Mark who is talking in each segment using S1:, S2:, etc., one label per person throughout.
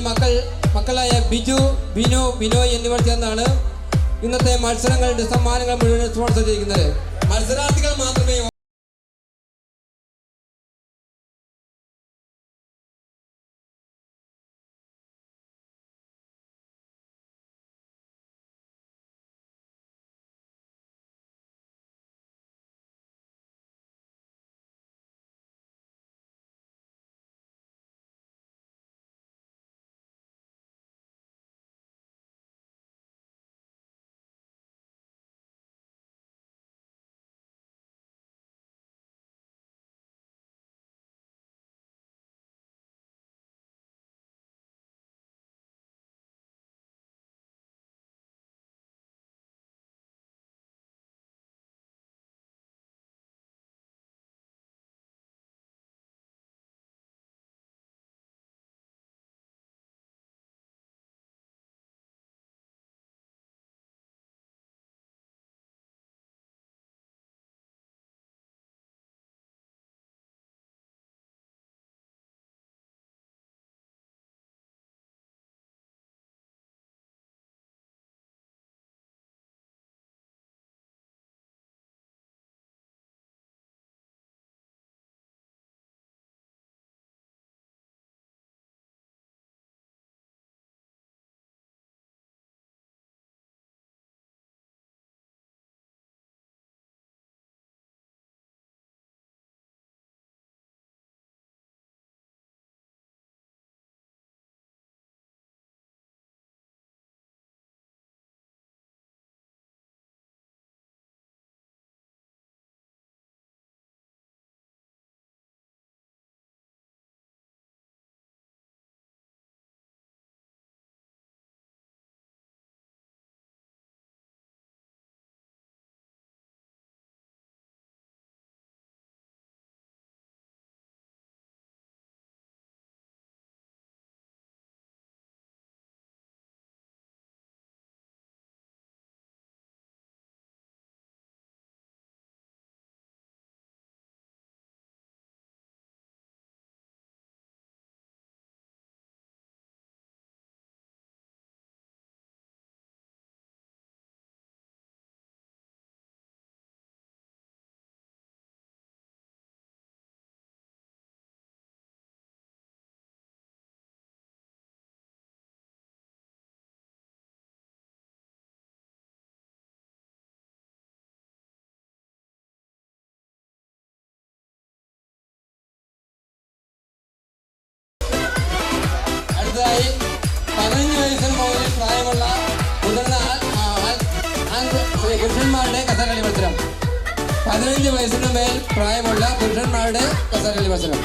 S1: മക്കളായ ബിജു, ബിനു, ബിനോയ് എന്നിവർ ചേർന്നാണ് ഇന്നത്തെ മത്സരങ്ങളുടെ സമ്മാനങ്ങൾ മുഴുവൻ സ്പോൺസർ ചെയ്തിരിക്കുന്നത്. മത്സരാർത്ഥികൾ മാത്രമേ അടുത്തതായി 15 വയസ്സിന് മുകളിൽ പ്രായമുള്ള മുതിർന്ന പുരുഷന്മാരുടെ കഥകളി മത്സരം. 15 വയസ്സിന് മേൽ പ്രായമുള്ള പുരുഷന്മാരുടെ കഥകളി മത്സരം.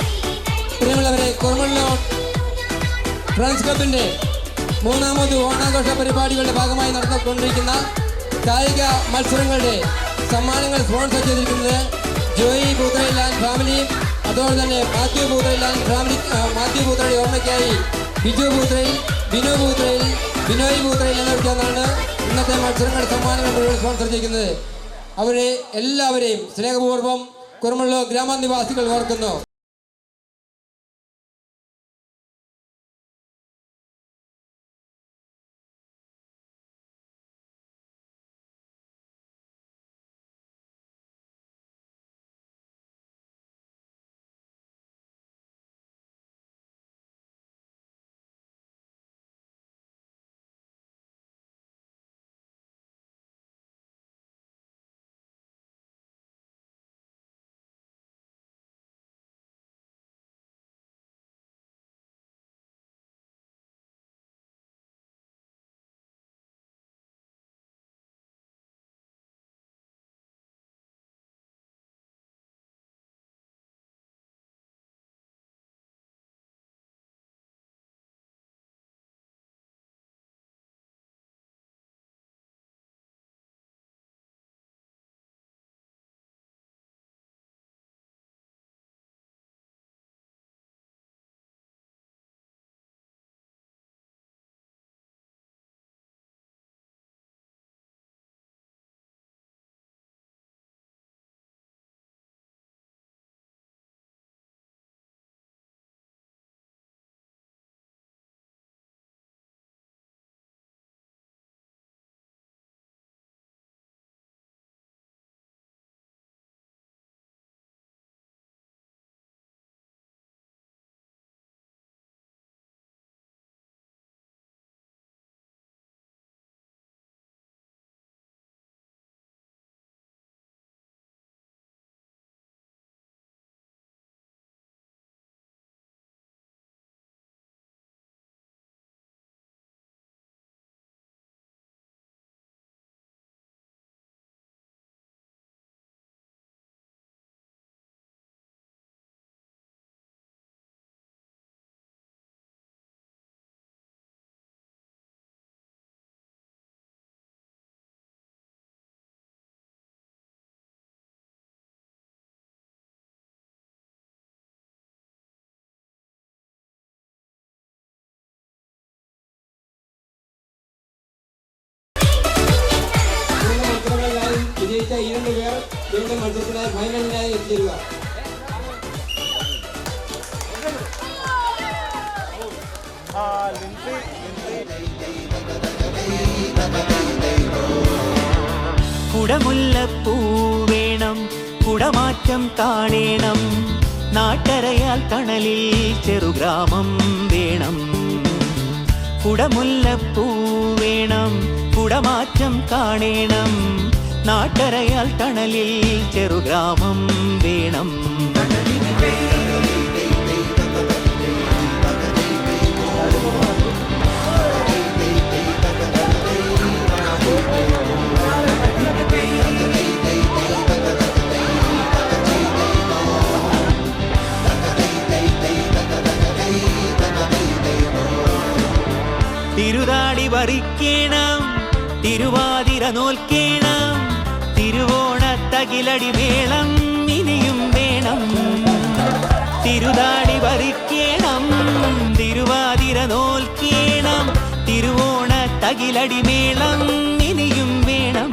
S1: പ്രിയമുള്ളവരെ, കുറുമണ്ണൂർ ഫ്രണ്ട്സ് ക്ലബിന്റെ 3ാമത് ഓണാഘോഷ പരിപാടികളുടെ ഭാഗമായി നടന്നുകൊണ്ടിരിക്കുന്ന കായിക മത്സരങ്ങളുടെ സമ്മാനങ്ങൾ സ്പോൺസർ ചെയ്തിരിക്കുന്നത് ജോയി പൂത്തറയിൽ ആൻഡ് ഫാമിലി, അതോടെ തന്നെ മാത്യു പൂത്തറയിൽ ആൻഡ് ഫാമിലി, മാത്യു പൂത്തറയുടെ ഓർമ്മയ്ക്കായി ബിജു പൂത്തറയിൽ, ബിനു പൂത്തറയിൽ, ബിനോയ് പൂത്തറയിൽ എന്നിവർക്കാണ് ഇന്നത്തെ മത്സരങ്ങളുടെ സമ്മാനങ്ങൾ മുഴുവൻ സ്പോൺസർ ചെയ്യുന്നത്. അവരെ എല്ലാവരെയും സ്നേഹപൂർവ്വം കുറുമണ്ണൂർ ഗ്രാമനിവാസികൾ ഓർക്കുന്നു. ജയിച്ച 2 പേർ വീണ്ടും മത്സരത്തിനായി ഫൈനലിനായി എത്തിയിരിക്കുക.
S2: കുടമുല്ലപ്പൂ വേണം, കുടമാറ്റം കാണേണം, നാട്ടരയാൽ തണലിൽ ചെറുഗ്രാമം വേണം. കുടമുല്ലപ്പൂ വേണം, കുടമാറ്റം കാണേണം, നാട്ടരയാൽ തണലിൽ ചെറുഗ്രാമം വേണം. തിരുതാടി വറിക്കേണം, തിരുവാതിര നോൽക്കേണം, തിരുവോണത്തകിലടി മേളം ഇനിയും വേണം. തിരുതാടി വറിക്കേണം, തിരുവാതിര നോൽക്കേണം, തിരുവോണത്തകിലടി മേളം ഇനിയും വേണം.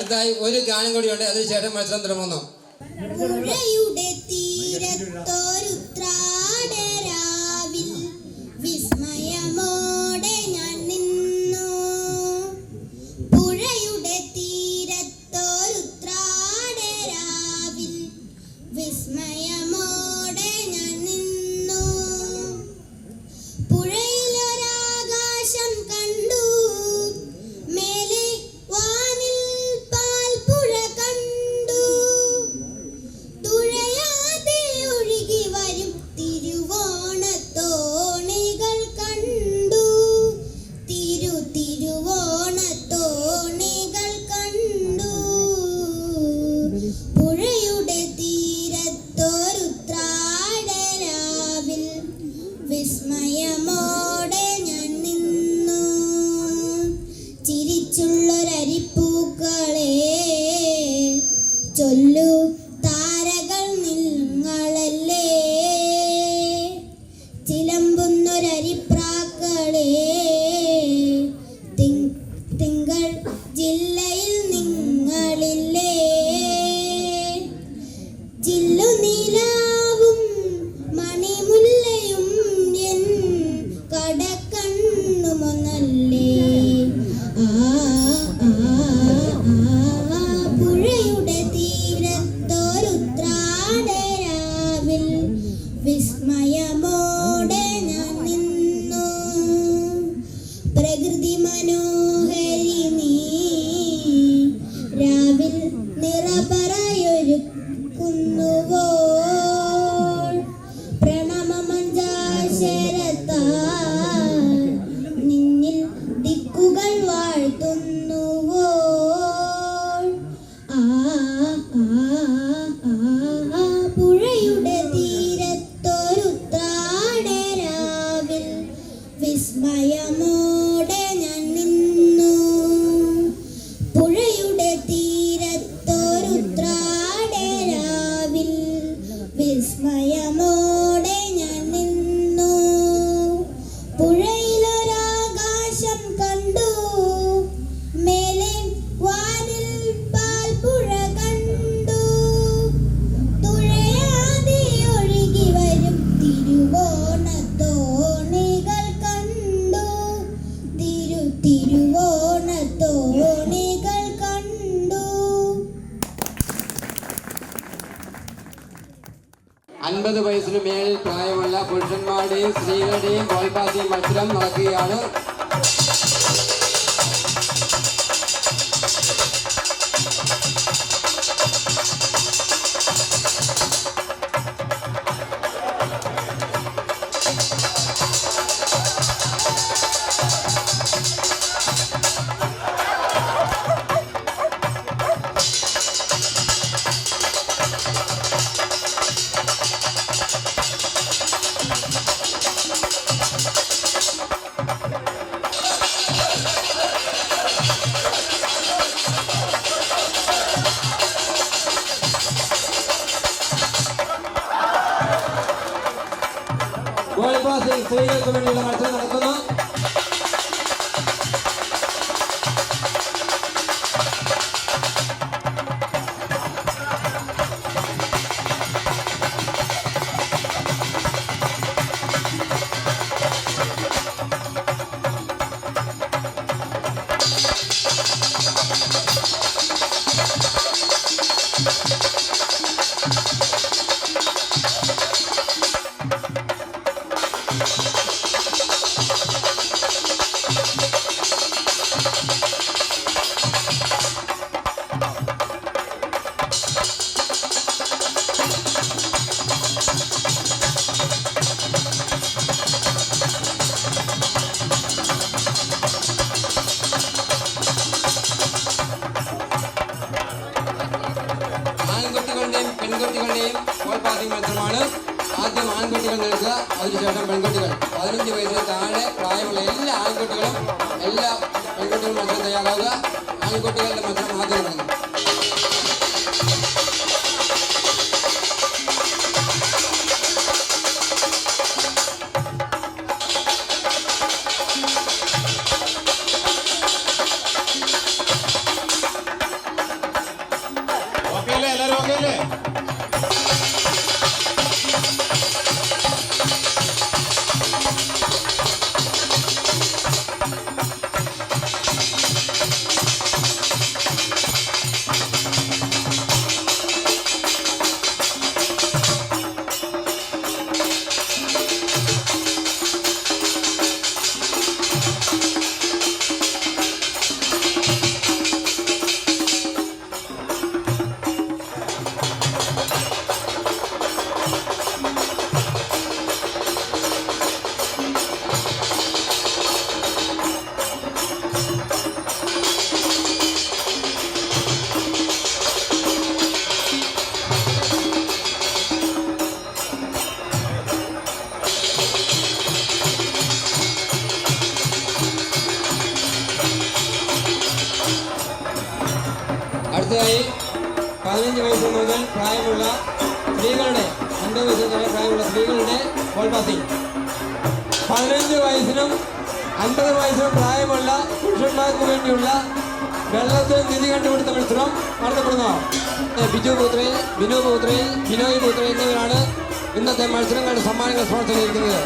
S1: അടുത്തായി ഒരു ഗാനം കൂടിയുണ്ട്, അതിനുശേഷം മത്സരം തുടങ്ങുന്നു.
S3: പുഴയുടെ തീരത്തൊരുത്രാടരാവിൽ വിസ്മയമോടെ ഞാൻ നിന്നു. പുഴയുടെ തീരത്തൊരുത്രാടരാവിൽ വിസ്മയമോടെ ഞാൻ നിന്നു. പുഴയിലൊരാകാശം കണ്ടു, മേലെ വാനിൽ പാൽപ്പുഴ കണ്ടു. തുഴയാതെ ഒഴുകി വരും തിരുവോണത്തോണികൾ കണ്ടു. തിരുവോണത്തോണികൾ കണ്ടു. പുഴയുടെ തീരത്തൊരുത്രാടരാവിൽ വിസ്മയമോടെ ഞാൻ നിന്നു. ചിരിച്ചുള്ളൊരരിപ്പൂക്കളെ ചൊല്ലു, താരകൾ നിങ്ങളല്ലേ. ചിലമ്പുന്നൊരരിപ്രാക്കളെ തിങ്കൾ ജില്ലയിൽ നിങ്ങളില്ലേ. ചില്ലുനിലാവും മണിമുല്ലയും എൻ കടക്കണ്ണുമൊന്നല്ലേ. ആ ആ ആ പുഴയുടെ തീരത്തൊരുത്രാടരാവിൽ വിസ്മയമോടെ ഞാൻ നിന്നു. പ്രകൃതി മനോഹരി നീ രാവിൽ നിറപറയൊരുക്കുന്നുവോ. പ്രണമമഞ്ചാശരത്താൽ നിന്നിൽ ദിക്കുകൾ വാഴ്ത്തുന്നുവോ. ആ ആ ആ പുഴയുടെ തീരത്തൊരുത്രാടരാവിൽ വിസ്മയമോടെ ഞാൻ നിന്നു. പുഴയുടെ തീരത്തൊരുത്രാടരാവിൽ വിസ്മയമോടെ ഞാൻ നിന്നു. പുഴയിലൊരാകാശം കണ്ടു, മേലെ വാനിൽ പാൽപ്പുഴ കണ്ടു. തുഴയാതെ ഒഴുകി വരും തിരുവോണത്തോണികൾ കണ്ടു. തിരുവോണത്തോണികൾ കണ്ടു.
S1: 50 വയസ്സിന് മേളിൽ പ്രായമുള്ള പുരുഷന്മാരുടെയും സ്ത്രീകളുടെയും ബോൾ പാസിംഗ് മത്സരം നടക്കുകയാണ്. ബോൾ പാസിംഗ് സ്ത്രീകൾക്ക് വേണ്ടിയുള്ള മത്സരം നടക്കുന്നു. പെൺകുട്ടികളുടെയും ബോൾ പാസിംഗ് മത്സരമാണ്. ആദ്യം ആൺകുട്ടികൾ നിൽക്കുക, അതിനുശേഷം പെൺകുട്ടികൾ. 15 വയസ്സിന് താഴെ പ്രായമുള്ള എല്ലാ ആൺകുട്ടികളും എല്ലാ പെൺകുട്ടികളും മത്സരം തയ്യാറാവുക. ആൺകുട്ടികളുടെ മത്സരം ആദ്യം നടന്നു.
S4: എല്ലാവരും ഓക്കെ അല്ലേ?
S1: അടുത്തതായി 15 വയസ്സ് മുതൽ പ്രായമുള്ള സ്ത്രീകളുടെ 50 വയസ്സിന് താഴെ പ്രായമുള്ള സ്ത്രീകളുടെ ബോൾ പാസിംഗ്. 15 വയസ്സിനും 50 വയസ്സിനും പ്രായമുള്ള പുരുഷന്മാർക്ക് വേണ്ടിയുള്ള വെള്ളത്തിൽ നിധി കണ്ടുപിടുത്ത മത്സരം നടത്തപ്പെടുന്നു. ബിജു പൂത്രേ, ബിനു പൂത്രേ, ബിനോയ് പൂത്രേ എന്നിവരാണ് ഇന്നത്തെ മത്സരങ്ങളുടെ സമ്മാനങ്ങൾ സ്പോൺസർ ചെയ്തിരിക്കുന്നത്.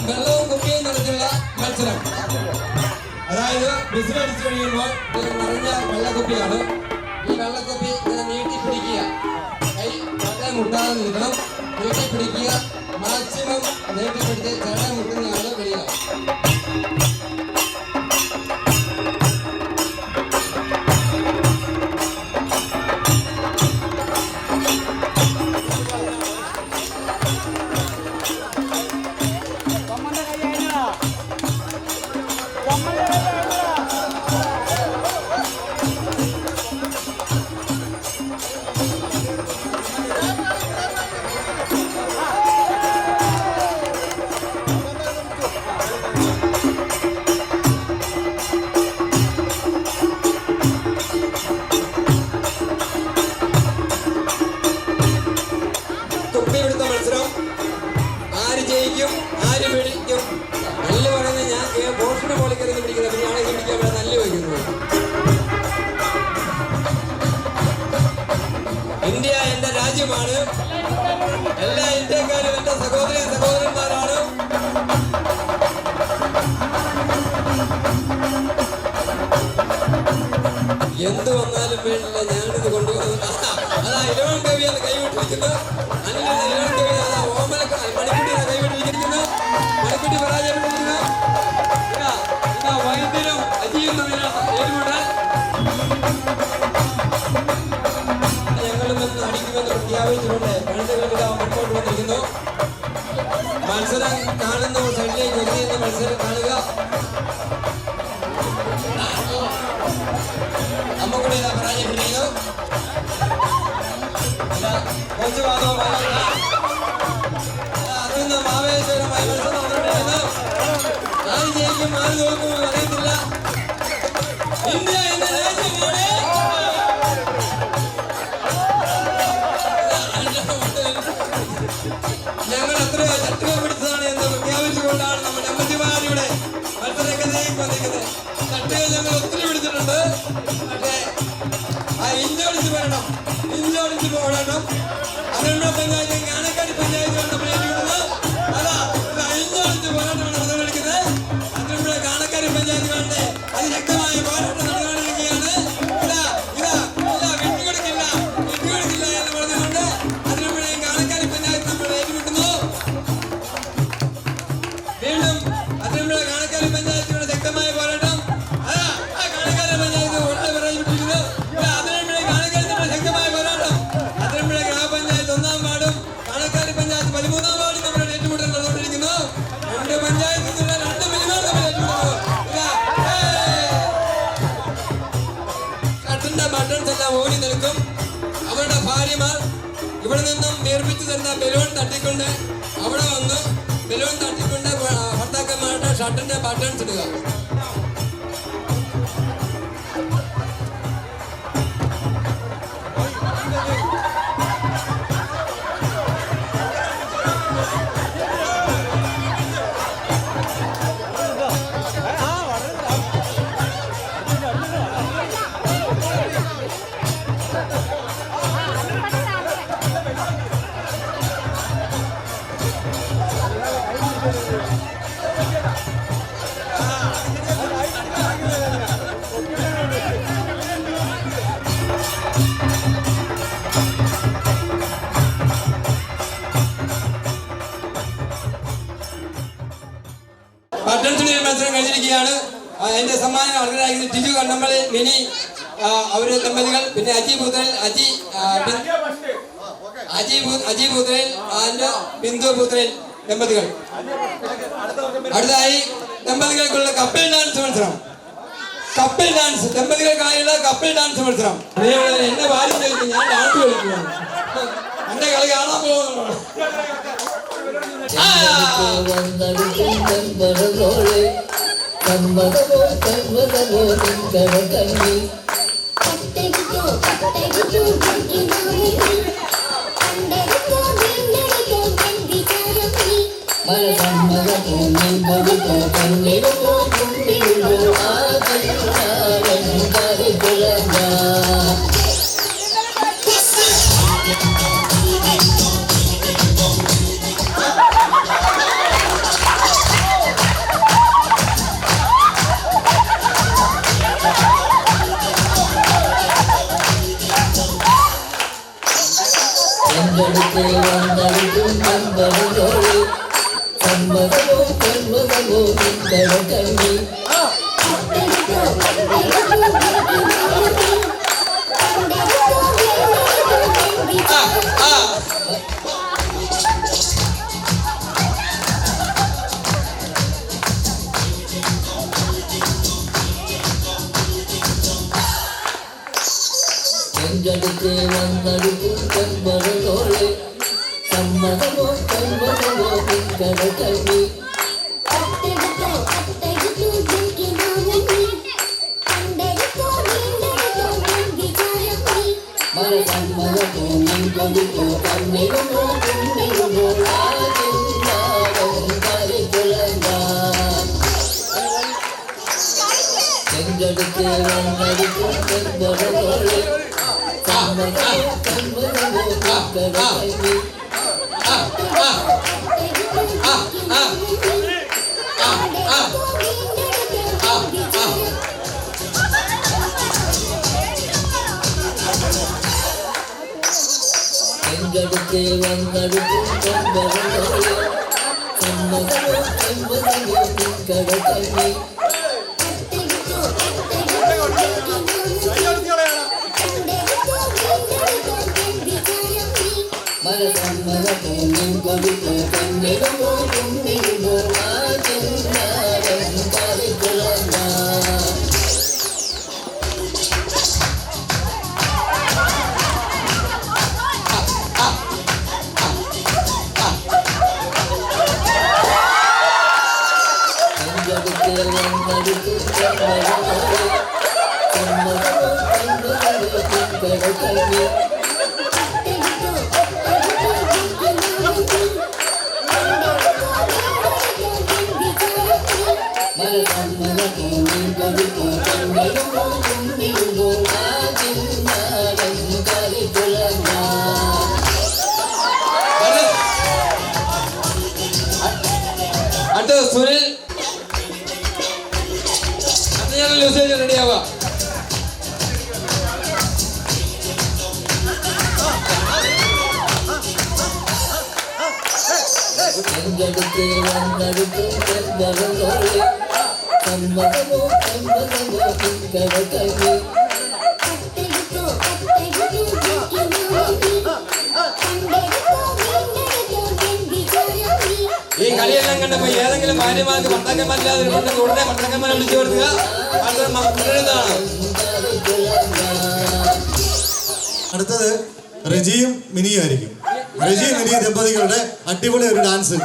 S1: വെള്ളവും കുപ്പിയും നിറച്ചുള്ള മത്സരം. അതായത് വിസിൽ അടിച്ചു കഴിയുമ്പോൾ ഇത് നിറഞ്ഞ വെള്ളക്കുപ്പിയാണ്. ഈ വെള്ളക്കുപ്പി ഇങ്ങനെ നീട്ടി പിടിക്കുക, കൈ വളരെ മുട്ടാതെ നിൽക്കണം. നീട്ടി പിടിക്കുക, മാക്സിമം നീട്ടിപ്പിടിച്ച് ചെട മുട്ടുന്നതാണ് വെളിയിലാണ്. കുപ്പിയെടുത്ത മത്സരം ആര് ജയിക്കും ആര് പിടിക്കും? നല്ല പറയുന്നത് ഞാൻ ബോസിനെ പോലെ കരുതി പിടിക്കുന്നത്, പിന്നെയാണ് പിടിക്കാൻ വേണ്ടി നല്ല വയ്ക്കുന്നത്. ഇന്ത്യ എന്റെ രാജ്യമാണ്. എല്ലാ ഇന്ത്യക്കാരും എന്റെ സഹോദരന്മാരാണ്. എന്ത് വന്നാലും വേണ്ടില്ല, ഞാനിത് കൊണ്ടുപോകുന്നു. അതാ ഇലവൻ കവി എന്ന് കൈവിട്ടിരിക്കുന്നു. നല്ലൊരു ഇലവൻ കവി അതാ മണിക്കുട്ടി കൈവിട്ടിരിക്കുന്നു. മണിക്കുട്ടി പരാജയപ്പെട്ടിരിക്കുന്നു. വൈദ്യരും അജിയും തമ്മിലാണ് ഏറ്റുമുട്ടൽ. ഞങ്ങളും ഒന്ന് അടിക്കുമെന്ന് പ്രഖ്യാപിച്ചിട്ടുണ്ട്. കഴുതുകളിൽ മുന്നോട്ട് വന്നിരിക്കുന്നു. മത്സരം കാണുന്ന സൈഡിലേക്ക് ഒതുങ്ങിയെന്ന് മത്സരം കാണുക. അമ്മക്കൂടെ പരാജയപ്പെട്ടിരിക്കുന്നു. കുറച്ച് ഭാഗവുമായി അതിന്നും ആവേശകരമായ മത്സരം നടന്നുകൊണ്ടിരിക്കുന്നു. ആര് ജയിക്കും ആര് തോൽക്കും അറിയത്തില്ല. കുട്ടികൾ ഞങ്ങൾ ഒത്തിരി വിളിച്ചിട്ടുണ്ട്. പക്ഷേ ആ ഇഞ്ചോടിച്ച് വരണം, ഇഞ്ചോടിച്ച് പോകണം. അതിനുള്ള പഞ്ചായത്ത് ഞാനക്കാരി പഞ്ചായത്താണ് നമ്മൾ ഏറ്റുകൊടുക്കുന്നത്. അതാ ഇഞ്ചോടിച്ച് പോരാട്ടമാണ് നടന്നുകൊണ്ടിരിക്കുന്നത്. അതിനുള്ള കാണക്കാരി പഞ്ചായത്ത് വേണ്ടേ അതിശക്തമായ പോരാട്ടം നടന്നുകൊണ്ടിരിക്കുകയാണ്. ഇതാ ഇതാ ഇല്ല വിട്ടുകൊടുക്കില്ല വിട്ടുകൊടുക്കില്ല എന്ന് പറഞ്ഞുകൊണ്ട് അതിനുള്ള കാണക്കാരി പഞ്ചായത്ത് നമ്മൾ ഏറ്റുമുട്ടുന്നു. വീണ്ടും അതിനുള്ള കാണക്കാരി പഞ്ചായത്തിനുള്ള ശക്തമായ പോരാട്ടം. അതാ ആ കാണക്കാരി പഞ്ചായത്ത് പറഞ്ഞിരിക്കുന്നു. അതിനുള്ള കാണക്കാരി ശക്തമായ പോരാട്ടം. അതിനുള്ള ഗ്രാമപഞ്ചായത്ത് 1-ാം വാർഡും കാണക്കാരി പഞ്ചായത്ത് 13-ാം വാർഡും നമ്മൾ ഏറ്റുമുട്ടൽ നടന്നുകൊണ്ടിരിക്കുന്നു. രണ്ട് പഞ്ചായത്തിൽ നിന്നുള്ള രണ്ട് മിനിമം തമ്മിൽ ഏറ്റുമുട്ടുന്നു. ഷട്ടിന്റെ ബട്ടൺസ് എല്ലാം ഓടി നിൽക്കും. അവരുടെ ഭാര്യമാർ ഇവിടെ നിന്നും വീർപ്പിച്ചു തരുന്ന ബലൂൺ തട്ടിക്കൊണ്ട് അവിടെ വന്ന് ബലൂൺ തട്ടിക്കൊണ്ട് ഭർത്താക്കന്മാരുടെ ഷട്ടിന്റെ ബട്ടൺസ് ഇടുക. ബട്ടൺസിന്റെ മത്സരം കഴിഞ്ഞിരിക്കുകയാണ്. അതിന്റെ സമ്മാനം അർഹരായിരിക്കുന്ന ടിജു കണ്ണമ്പള്ളി, മിനി അവര് ദമ്പതികൾ, പിന്നെ അജി പൂത്തൽ, അജി പൂത്തൽ ആൻഡ് ബിന്ദു പൂത്തൽ ദമ്പതികൾ. അടുത്തതായി ദമ്പതികൾക്കുള്ള കപ്പിൾ ഡാൻസ് മത്സരം. കപ്പിൾ ഡാൻസ് ദമ്പതികൾക്കായുള്ള കപ്പിൾ ഡാൻസ് മത്സരം. എന്നെ ഭാര്യ കളിക്കും, ഞാൻ ഡാൻസ് കളിക്കുകയാണ്. എന്റെ കളി കാണാൻ പോകുന്നു.
S3: Mala
S1: സ്റ്റേജ് റെഡിയാവുക. ഈ കളിയെല്ലാം കണ്ടപ്പോ ഏതെങ്കിലും ഭാര്യമാർക്ക് ഭർത്താക്കന്മാരില്ലാതെ ഉടനെ ഭർത്താക്കന്മാരെ വിളിച്ചു കൊടുക്കുക. അത് തുടരുന്നതാണ്.
S4: അടുത്തത് റെജിയും മിനിയും ആയിരിക്കും. റെജി മിനി ദമ്പതികളുടെ അടിപൊളി ഒരു ഡാൻസ്.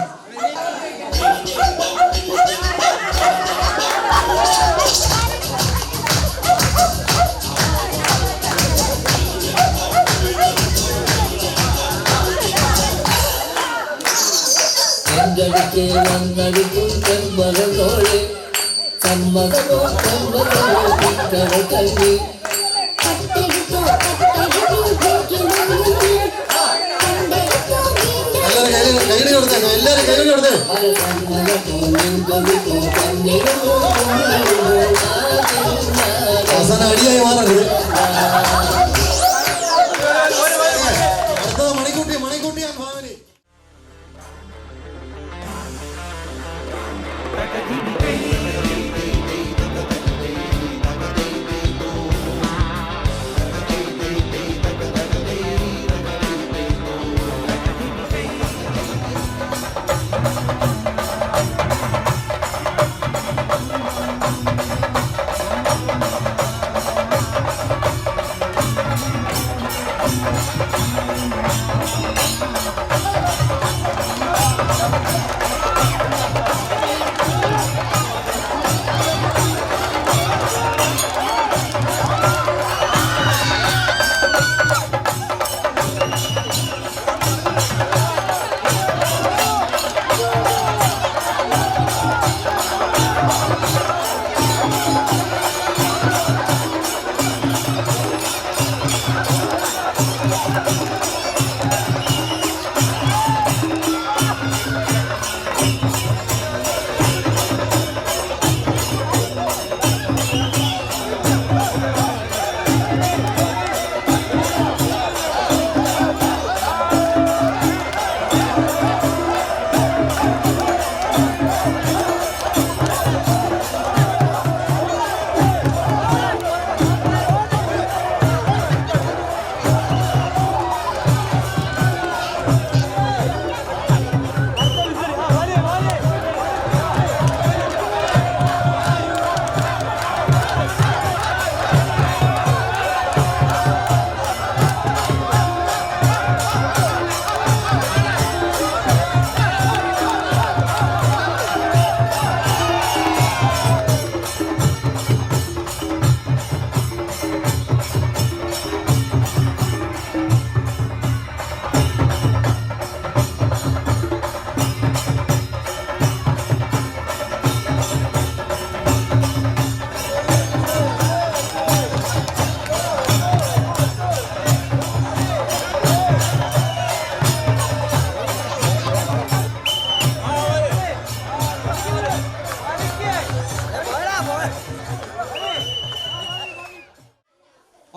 S4: കൈയ്യടി കൊടുത്തേ, എല്ലാരും കൈയ്യടി കൊടുത്തേ. അവസാനം അടിയായി മാറരുത്. അടുത്തത് മണിക്കുട്ടി ആൻഡ് ഫാമിലി.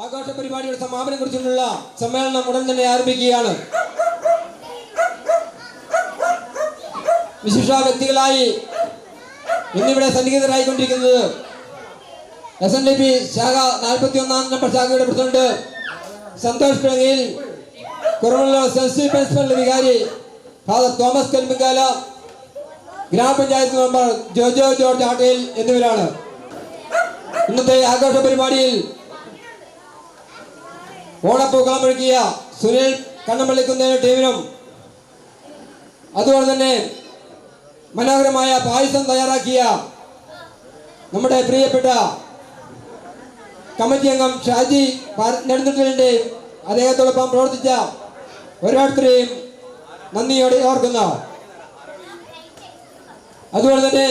S1: ആഘോഷ പരിപാടിയുടെ സമാപനം കുറിച്ചുള്ള സമ്മേളനം ഉടൻ തന്നെ ആരംഭിക്കുകയാണ്. വിശിഷ്ട വ്യക്തികളായി ഇന്നിവിടെ സന്നിഹിതരായിക്കൊണ്ടിരിക്കുന്നത് SNDP ശാഖ 41 നമ്പർ ശാഖയുടെ പ്രസിഡന്റ് സന്തോഷ് പിളങ്ങിയിൽ, കുറവള്ളൂർ സെൻസിറ്റീവ് പ്രിൻസിപ്പൽ വികാരി ഫാദർ തോമസ് കൽമിങ്കാല, ഗ്രാമപഞ്ചായത്ത് മെമ്പർ ജോജോ ജോർജ് ആട്ടയിൽ എന്നിവരാണ്. ഇന്നത്തെ ആഘോഷ പരിപാടിയിൽ ഓണപ്പൂക്കളം ഒരുക്കിയ സുനിൽ കണ്ണമ്പള്ളിക്കുന്നതിന് ടീമിനും അതുപോലെ തന്നെ മനോഹരമായ പായസം തയ്യാറാക്കിയ നമ്മുടെ പ്രിയപ്പെട്ട കമ്മിറ്റി അംഗം ഷാജി നെടുന്തിട്ടലിൻ്റെയും അദ്ദേഹത്തോടൊപ്പം പ്രവർത്തിച്ച ഓരോരുത്തരെയും നന്ദിയോടെ ഓർക്കുന്നു. അതുപോലെ തന്നെ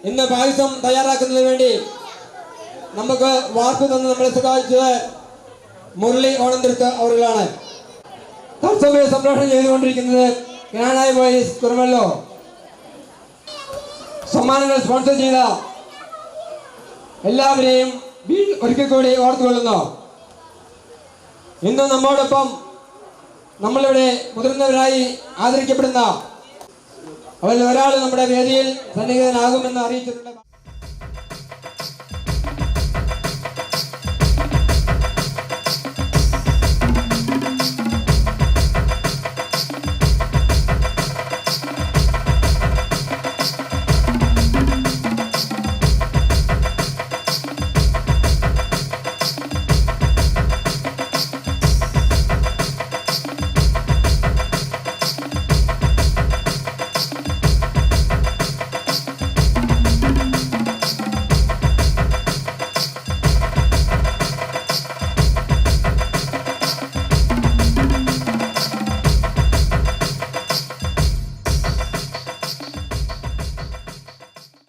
S1: ഇന്ന് പായസം തയ്യാറാക്കുന്നതിന് വേണ്ടി നമുക്ക് വാർപ്പ് തന്ന് നമ്മളെ സഹായിച്ചത് മുരളി ഓണന്തിരുത്ത് അവர்களാണ്. തത്സമയം സംപ്രേഷണം ചെയ്തുകൊണ്ടിരിക്കുന്നത് ജ്ഞാനായ വോയിസ് കുറുമല്ലോ. സമ്മാനങ്ങൾ സ്പോൺസർ ചെയ്ത എല്ലാവരെയും ഒരിക്കൽ കൂടി ഓർത്തുകൊള്ളുന്നു. ഇന്ന് നമ്മോടൊപ്പം നമ്മളിവിടെ മുതിർന്നവരായി ആദരിക്കപ്പെടുന്ന അവരിൽ ഒരാൾ നമ്മുടെ വേദിയിൽ സന്നിഹിതനാകുമെന്ന് അറിയിച്ചിട്ടുണ്ട്.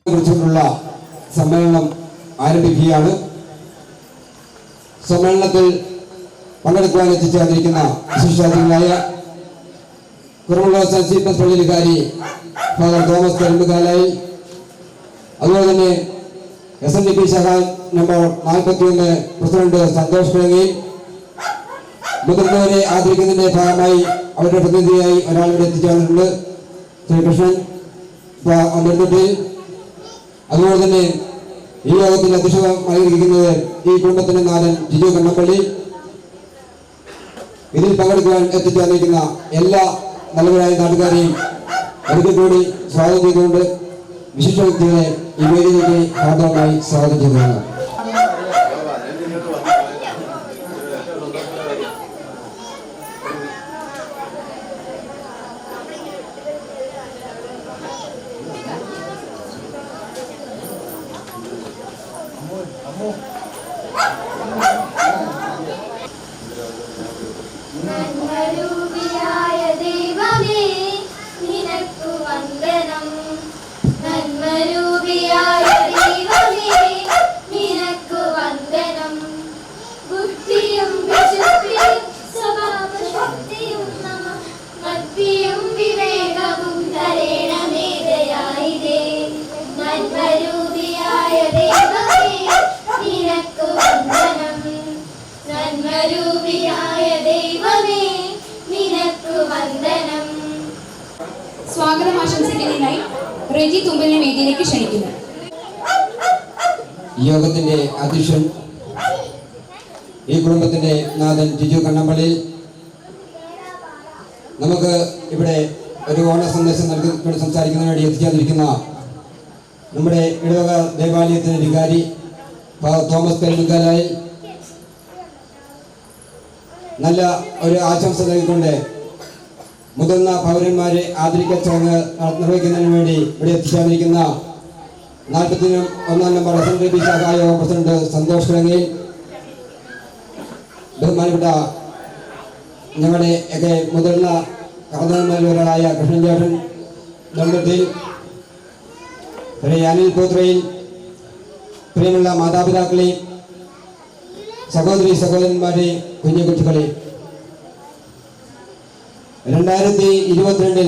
S1: കുറിച്ചുള്ള സമ്മേളനം ആരംഭിക്കുകയാണ്. സമ്മേളനത്തിൽ പങ്കെടുക്കുവാൻ എത്തിച്ചേർന്നിരിക്കുന്ന വിശിഷ്ടാതിഥികളായ കുറുമുള്ള സെന്റ് സ്റ്റീഫൻസ് പള്ളി വികാരി ഫാദർ തോമസ് കരിമ്പുകാലായി, അതുപോലെ തന്നെ SNDP ശാഖ നമ്പർ 41 പ്രസിഡന്റ് സന്തോഷ് കിഴങ്ങി, മുതിർന്നവരെ ആദരിക്കുന്നതിന്റെ ഭാഗമായി അവരുടെ പ്രതിനിധിയായി ഒരാൾ ഇവിടെ എത്തിച്ചേർന്നിട്ടുണ്ട്, ശ്രീകൃഷ്ണൻ അമൃതത്തിൽ. അതുപോലെ തന്നെ ഈ യോഗത്തിൽ അധ്യക്ഷമായിരിക്കുന്നത് ഈ കുടുംബത്തിന്റെ നാഥൻ ജിജു കണ്ണപ്പള്ളി. ഇതിൽ പങ്കെടുക്കുവാൻ എത്തിച്ചേർന്നിരിക്കുന്ന എല്ലാ നല്ലവരായ നാട്ടുകാരെയും ഒരിക്കൽ കൂടി സ്വാഗതം ചെയ്തുകൊണ്ട് വിശിഷ്ട വ്യക്തികളെ ഈ വേദിയിലേക്ക് ഹാർദവമായി സ്വാഗതം ചെയ്യുകയാണ്.
S3: നന്മരൂപിയായ ദൈവമേ നിനക്കു വന്ദനം. നന്മരൂപിയായ ദൈവമേ നിനക്കു വന്ദനം. ബുദ്ധിയും വിശുദ്ധിയും സ്വഭാവശക്തിയും ഭക്തിയും വിവേകവും തരേണമേ ദയായിരേ. നന്മരൂപിയായ ദൈവമേ നിനക്കു വന്ദനം. നന്മരൂപിയായ ദൈവമേ നിനക്കു വന്ദനം.
S5: സ്വാഗതം ആശംസിക്കുന്നതിനായി റെജി തുമ്പലിനെ വേദിയിലേക്ക് ക്ഷണിക്കുന്നു.
S1: യോഗത്തിന്റെ അധ്യക്ഷൻ ഈ കുടുംബത്തിന്റെ നാഥൻ ജിജു കണ്ണമ്പള്ളി. നമുക്ക് ഇവിടെ ഒരു ഓണ സന്ദേശം നൽകി സംസാരിക്കുന്നതിന് വേണ്ടി എത്തിച്ചേർന്നിരിക്കുന്ന നമ്മുടെ ഇടവക ദേവാലയത്തിന്റെ വികാരി തോമസ് കരിമുക്കാലായി നല്ല ഒരു ആശംസ നൽകിക്കൊണ്ട് മുതിർന്ന പൗരന്മാരെ ആദരിക്കൽ ചടങ്ങ് നിർവഹിക്കുന്നതിന് വേണ്ടി ഇവിടെ എത്തിച്ചേർന്നിരിക്കുന്ന 41 നമ്പർ SNDP ശാഖാ യോഗം പ്രസിഡന്റ് സന്തോഷ് കിഴങ്ങി, ബഹുമാനപ്പെട്ട ഞങ്ങളുടെ ഒക്കെ മുതിർന്ന കർദ്ദാന്മാരിൽ ഒരാളായ കൃഷ്ണൻ ചേട്ടൻ നെടുങ്കത്തിൽ, അനിൽ പൂത്രയിൽ, പ്രിയമുള്ള മാതാപിതാക്കളെ, സഹോദരി സഹോദരന്മാരെ, കുഞ്ഞു കുട്ടികളെ, 2022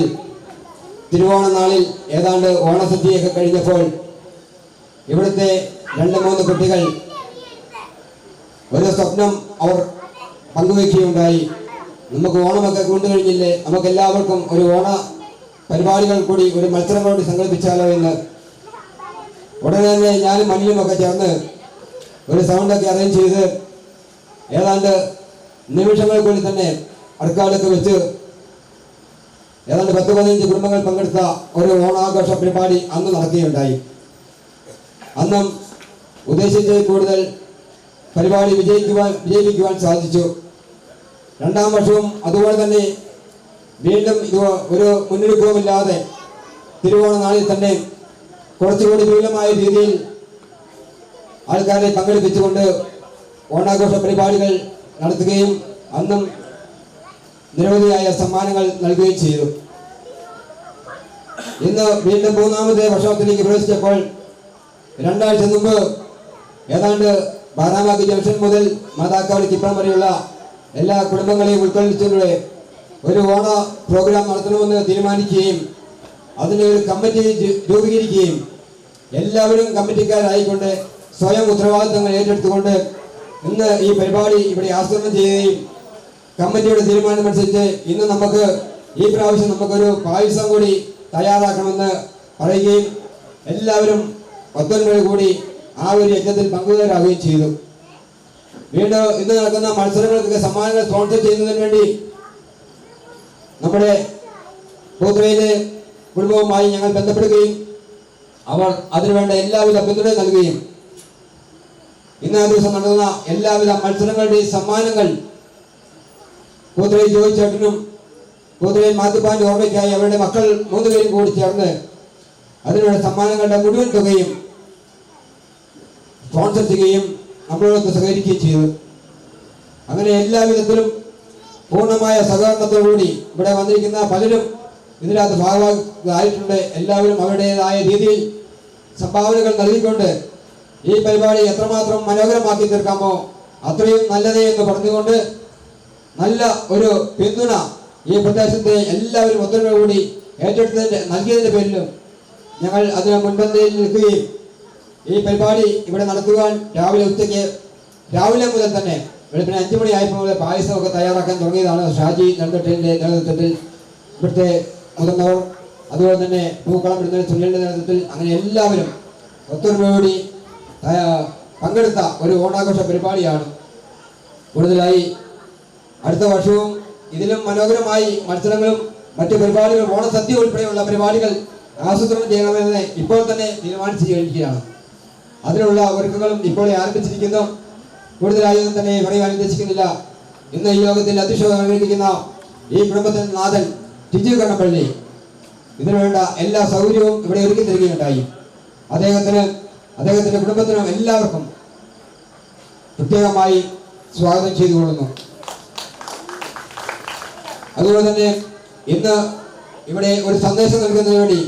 S1: തിരുവോണ നാളിൽ ഏതാണ്ട് ഓണസദ്യയൊക്കെ കഴിഞ്ഞപ്പോൾ ഇവിടുത്തെ 2-3 കുട്ടികൾ ഒരു സ്വപ്നം അവർ പങ്കുവയ്ക്കുകയുണ്ടായി. നമുക്ക് ഓണമൊക്കെ കൊണ്ടുകഴിഞ്ഞില്ലേ, നമുക്ക് എല്ലാവർക്കും ഒരു ഓണ പരിപാടികൾ കൂടി, ഒരു മത്സരം കൂടി സംഘടിപ്പിച്ചാലോ എന്ന്. ഉടനെ തന്നെ ഞാനും മല്ലിയുമൊക്കെ ചേർന്ന് ഒരു സൗണ്ടൊക്കെ അറേഞ്ച് ചെയ്ത് ഏതാണ്ട് നിമിഷങ്ങൾക്കുള്ളിൽ തന്നെ അടുക്കാടൊക്കെ വെച്ച് ഏതാണ്ട് 10-15 കുടുംബങ്ങൾ പങ്കെടുത്ത ഒരു ഓണാഘോഷ പരിപാടി അന്ന് നടക്കുകയുണ്ടായി. അന്നും ഉദ്ദേശിച്ച് കൂടുതൽ പരിപാടി വിജയിപ്പിക്കുവാൻ സാധിച്ചു. 2ാം വർഷവും അതുപോലെ തന്നെ വീണ്ടും ഇത് ഒരു മുന്നൊരുക്കവുമില്ലാതെ തിരുവോണ നാളിൽ തന്നെ കുറച്ചുകൂടി വിപുലമായ രീതിയിൽ ആൾക്കാരെ പങ്കെടുപ്പിച്ചുകൊണ്ട് ഓണാഘോഷ പരിപാടികൾ നടത്തുകയും അന്നും നിരവധിയായ സമ്മാനങ്ങൾ നൽകുകയും ചെയ്തു. ഇന്ന് വീണ്ടും 3ാമത്തെ വർഷത്തിലേക്ക് പ്രവേശിച്ചപ്പോൾ 2 ആഴ്ച മുമ്പ് ഏതാണ്ട് ബാരാമാക്കി ജംഗ്ഷൻ മുതൽ മാതാക്കാവിലേക്ക് ഇപ്പുറം വരെയുള്ള എല്ലാ കുടുംബങ്ങളെയും ഉൾക്കൊള്ളിച്ചുകൊണ്ട് ഒരു ഓണ പ്രോഗ്രാം നടത്തണമെന്ന് തീരുമാനിക്കുകയും അതിന് ഒരു കമ്മിറ്റി രൂപീകരിക്കുകയും എല്ലാവരും കമ്മിറ്റിക്കാരായിക്കൊണ്ട്
S6: സ്വയം ഉത്തരവാദിത്തങ്ങൾ ഏറ്റെടുത്തുകൊണ്ട് ഇന്ന് ഈ പരിപാടി ഇവിടെ ആസൂത്രണം ചെയ്യുകയും കമ്മിറ്റിയുടെ തീരുമാനമനുസരിച്ച് ഇന്ന് നമുക്ക് ഈ പ്രാവശ്യം നമുക്കൊരു പായസം കൂടി തയ്യാറാക്കണമെന്ന് പറയുകയും എല്ലാവരും ഒത്തൊരുമയോട് കൂടി ആ ഒരു യജ്ഞത്തിൽ പങ്കുകാരാകുകയും ചെയ്തു. വീണ്ടും ഇന്ന് നടക്കുന്ന മത്സരങ്ങൾക്ക് സമ്മാനങ്ങൾ സ്പോൺസർ ചെയ്യുന്നതിന് വേണ്ടി നമ്മുടെ പൂത്തുറയിലെ കുടുംബവുമായി ഞങ്ങൾ ബന്ധപ്പെടുകയും അവർ അതിനുവേണ്ട എല്ലാവിധ പിന്തുണ നൽകുകയും ഇന്ന് ആ ദിവസം നടന്ന എല്ലാവിധ മത്സരങ്ങളുടെയും സമ്മാനങ്ങൾ പൂത്തുറയിൽ ജോയിച്ചേട്ടനും പൂത്തുറയിൽ മാത്തുപ്പാന്റെ ഓർമ്മയ്ക്കായി അവരുടെ മക്കൾ 3 പേരും കൂടി ചേർന്ന് അതിനുള്ള സമ്മാനങ്ങളുടെ മുഴുവൻ തുകയും സ്പോൺസർ ചെയ്യുകയും നമ്മളോട് സഹകരിക്കുകയും ചെയ്തു. അങ്ങനെ എല്ലാവിധത്തിലും പൂർണ്ണമായ സഹകരണത്തോടുകൂടി ഇവിടെ വന്നിരിക്കുന്ന പലരും ഇതിനകത്ത് ഭാഗമായിട്ടുണ്ട്. എല്ലാവരും അവരുടേതായ രീതിയിൽ സംഭാവനകൾ നൽകിക്കൊണ്ട് ഈ പരിപാടി എത്രമാത്രം മനോഹരമാക്കി തീർക്കാമോ അത്രയും നല്ലതേ എന്ന് പറഞ്ഞുകൊണ്ട് നല്ല ഒരു പിന്തുണ ഈ പ്രദേശത്തെ എല്ലാവരും ഒത്തൊരുമയോടുകൂടി ഏറ്റെടുത്തതിൻ്റെ നൽകിയതിൻ്റെ പേരിലും ഞങ്ങൾ അതിന് മുൻപന്തിയിൽ നിൽക്കുകയും ഈ പരിപാടി ഇവിടെ നടത്തുവാൻ രാവിലെ മുതൽ തന്നെ വെളുപ്പിന് 5 മണിയായപ്പോൾ മുതൽ പായസമൊക്കെ തയ്യാറാക്കാൻ തുടങ്ങിയതാണ്. ഷാജി നെടുങ്കട്ടിൻ്റെ നേതൃത്വത്തിൽ ഇവിടുത്തെ മുതിർന്നവർ, അതുപോലെ തന്നെ പൂക്കളം ഇടുന്ന സുനിലിൻ്റെ നേതൃത്വത്തിൽ അങ്ങനെ എല്ലാവരും ഒത്തൊരുമയോടി പങ്കെടുത്ത ഒരു ഓണാഘോഷ പരിപാടിയാണ്. കൂടുതലായി അടുത്ത വർഷവും ഇതിലും മനോഹരമായി മത്സരങ്ങളും മറ്റു പരിപാടികളും ഓണസദ്യ ഉൾപ്പെടെയുള്ള പരിപാടികൾ ആസൂത്രണം ചെയ്യണമെന്ന് ഇപ്പോൾ തന്നെ തീരുമാനിച്ചു കഴിഞ്ഞിരിക്കുകയാണ്. അതിനുള്ള ഒരുക്കങ്ങളും ഇപ്പോൾ ആരംഭിച്ചിരിക്കുന്നു. കൂടുതലായൊന്നും തന്നെ പറയാൻ ഉദ്ദേശിക്കുന്നില്ല. ഇന്ന് ഈ യോഗത്തിൽ അധ്യക്ഷത ഈ കുടുംബത്തിന്റെ നാഥൻ ടിജു കണ്ണപ്പള്ളി ഇതിനുവേണ്ട എല്ലാ സൗകര്യവും ഇവിടെ ഒരുക്കി തരികയുണ്ടായി. അദ്ദേഹത്തിന്റെ കുടുംബത്തിനും എല്ലാവർക്കും പ്രത്യേകമായി സ്വാഗതം ചെയ്തുകൊള്ളുന്നു. അതുപോലെ തന്നെ ഇന്ന് ഇവിടെ ഒരു സന്ദേശം നൽകുന്നതിന് വേണ്ടി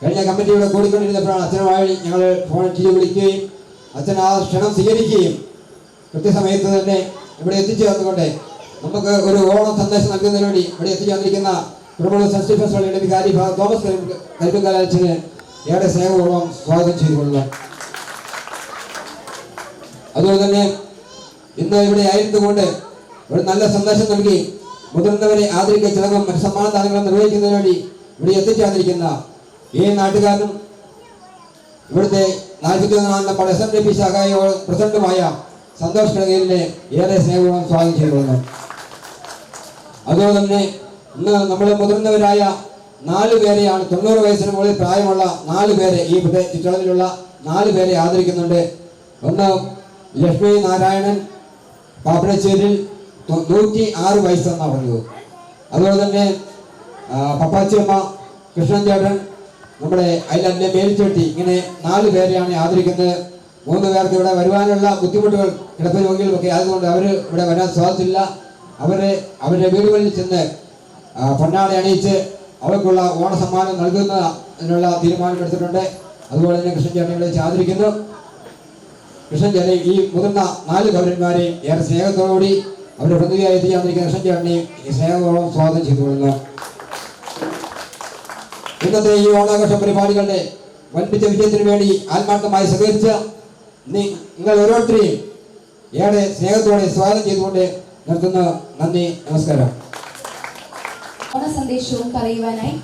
S6: കഴിഞ്ഞ കമ്മിറ്റിയുടെ കൂടിക്കൊണ്ടിരുന്നപ്പോഴാണ് അച്ഛനുമായി ഞങ്ങൾ ഫോണിൽ ചെയ്ത് വിളിക്കുകയും അച്ഛൻ ആ ക്ഷണം സ്വീകരിക്കുകയും കൃത്യസമയത്ത് തന്നെ ഇവിടെ എത്തിച്ചേർന്നുകൊണ്ട് നമുക്ക് ഒരു ഓണം സന്ദേശം നൽകുന്നതിന് വേണ്ടി ഇവിടെ എത്തിച്ചേർന്നിരിക്കുന്ന കുടുംബ സെന്റ് സ്റ്റീഫൻസ് പള്ളിയുടെ വികാരി തോമസ് കരിപ്പുംകാലച്ഛന് ഏറെ സ്നേഹപൂർവ്വം സ്വാഗതം ചെയ്തുകൊള്ളുക. അതുപോലെ തന്നെ ഇന്ന് ഇവിടെ ആയിരുന്നുകൊണ്ട് ഒരു നല്ല സന്ദേശം നൽകി മുതിർന്നവരെ ആദരിക്കുന്ന ചടങ്ങും മറ്റ് സമ്മാനദാനങ്ങളും നിർവഹിക്കുന്നതിന് വേണ്ടി ഇവിടെ എത്തിച്ചേർന്നിരിക്കുന്ന ഈ നാട്ടുകാരനും ഇവിടുത്തെ 41 നമ്മുടെ SMDP ശാഖായ പ്രസിഡന്റുമായ സന്തോഷ് കടകലിനെ ഏറെ സ്നേഹപൂർവ്വം സ്വാഗതം ചെയ്തുകൊള്ളുന്നു. അതുപോലെ തന്നെ ഇന്ന് നമ്മൾ മുതിർന്നവരായ 4 പേരെയാണ് 90 വയസ്സിന് മുകളിൽ പ്രായമുള്ള 4 പേരെ ഈ ചുറ്റളവിലുള്ള 4 പേരെ ആദരിക്കുന്നുണ്ട്. ഒന്ന് ലക്ഷ്മി നാരായണൻ പാപ്പടശ്ശേരിൽ 106 വയസ്സെന്നാണ് പറഞ്ഞത്. അതുപോലെ തന്നെ പപ്പാച്ചിയമ്മ, കൃഷ്ണൻ ചേട്ടൻ, നമ്മുടെ ഐലൻഡിലെ മേൽച്ചേട്ടി, ഇങ്ങനെ 4 പേരെയാണ് ആദരിക്കുന്നത്. 3 പേർക്ക് ഇവിടെ വരുവാനുള്ള ബുദ്ധിമുട്ടുകൾ കിടപ്പ് രോഗികളുമൊക്കെ ആയതുകൊണ്ട് അവർ ഇവിടെ വരാൻ സാധിച്ചില്ല. അവരുടെ വീടുകളിൽ ചെന്ന് പൊന്നാട അണിയിച്ച് അവർക്കുള്ള ഓണസമ്മാനം നൽകുന്നതിനുള്ള തീരുമാനമെടുത്തിട്ടുണ്ട്. അതുപോലെ തന്നെ കൃഷ്ണൻ ചേട്ടനെ വിളിച്ച് ആദരിക്കുന്നു. കൃഷ്ണൻ ചേട്ടൻ ഈ മുതിർന്ന 4 പൗരന്മാരെയും ഏറെ സ്നേഹത്തോടുകൂടി അവരുടെ പ്രതിനിധിയായി എത്തിച്ചേർന്നിരിക്കുന്ന കൃഷ്ണൻ ചേട്ടനെയും സ്നേഹപൂർവ്വം സ്വാഗതം ചെയ്തുകൊള്ളുന്നു. ഇന്നത്തെ ഈ ഓണാഘോഷ പരിപാടികളുടെ വൻപിച്ച വിജയത്തിന് വേണ്ടി ആത്മാർത്ഥമായി സഹകരിച്ച നിങ്ങൾ ഓരോരുത്തരെയും ഏറെ സ്നേഹത്തോടെ സ്വാഗതം ചെയ്തുകൊണ്ട് നിർത്തുന്നു. നന്ദി, നമസ്കാരം.
S5: ഓണ സന്ദേശവും പറയുവാനായി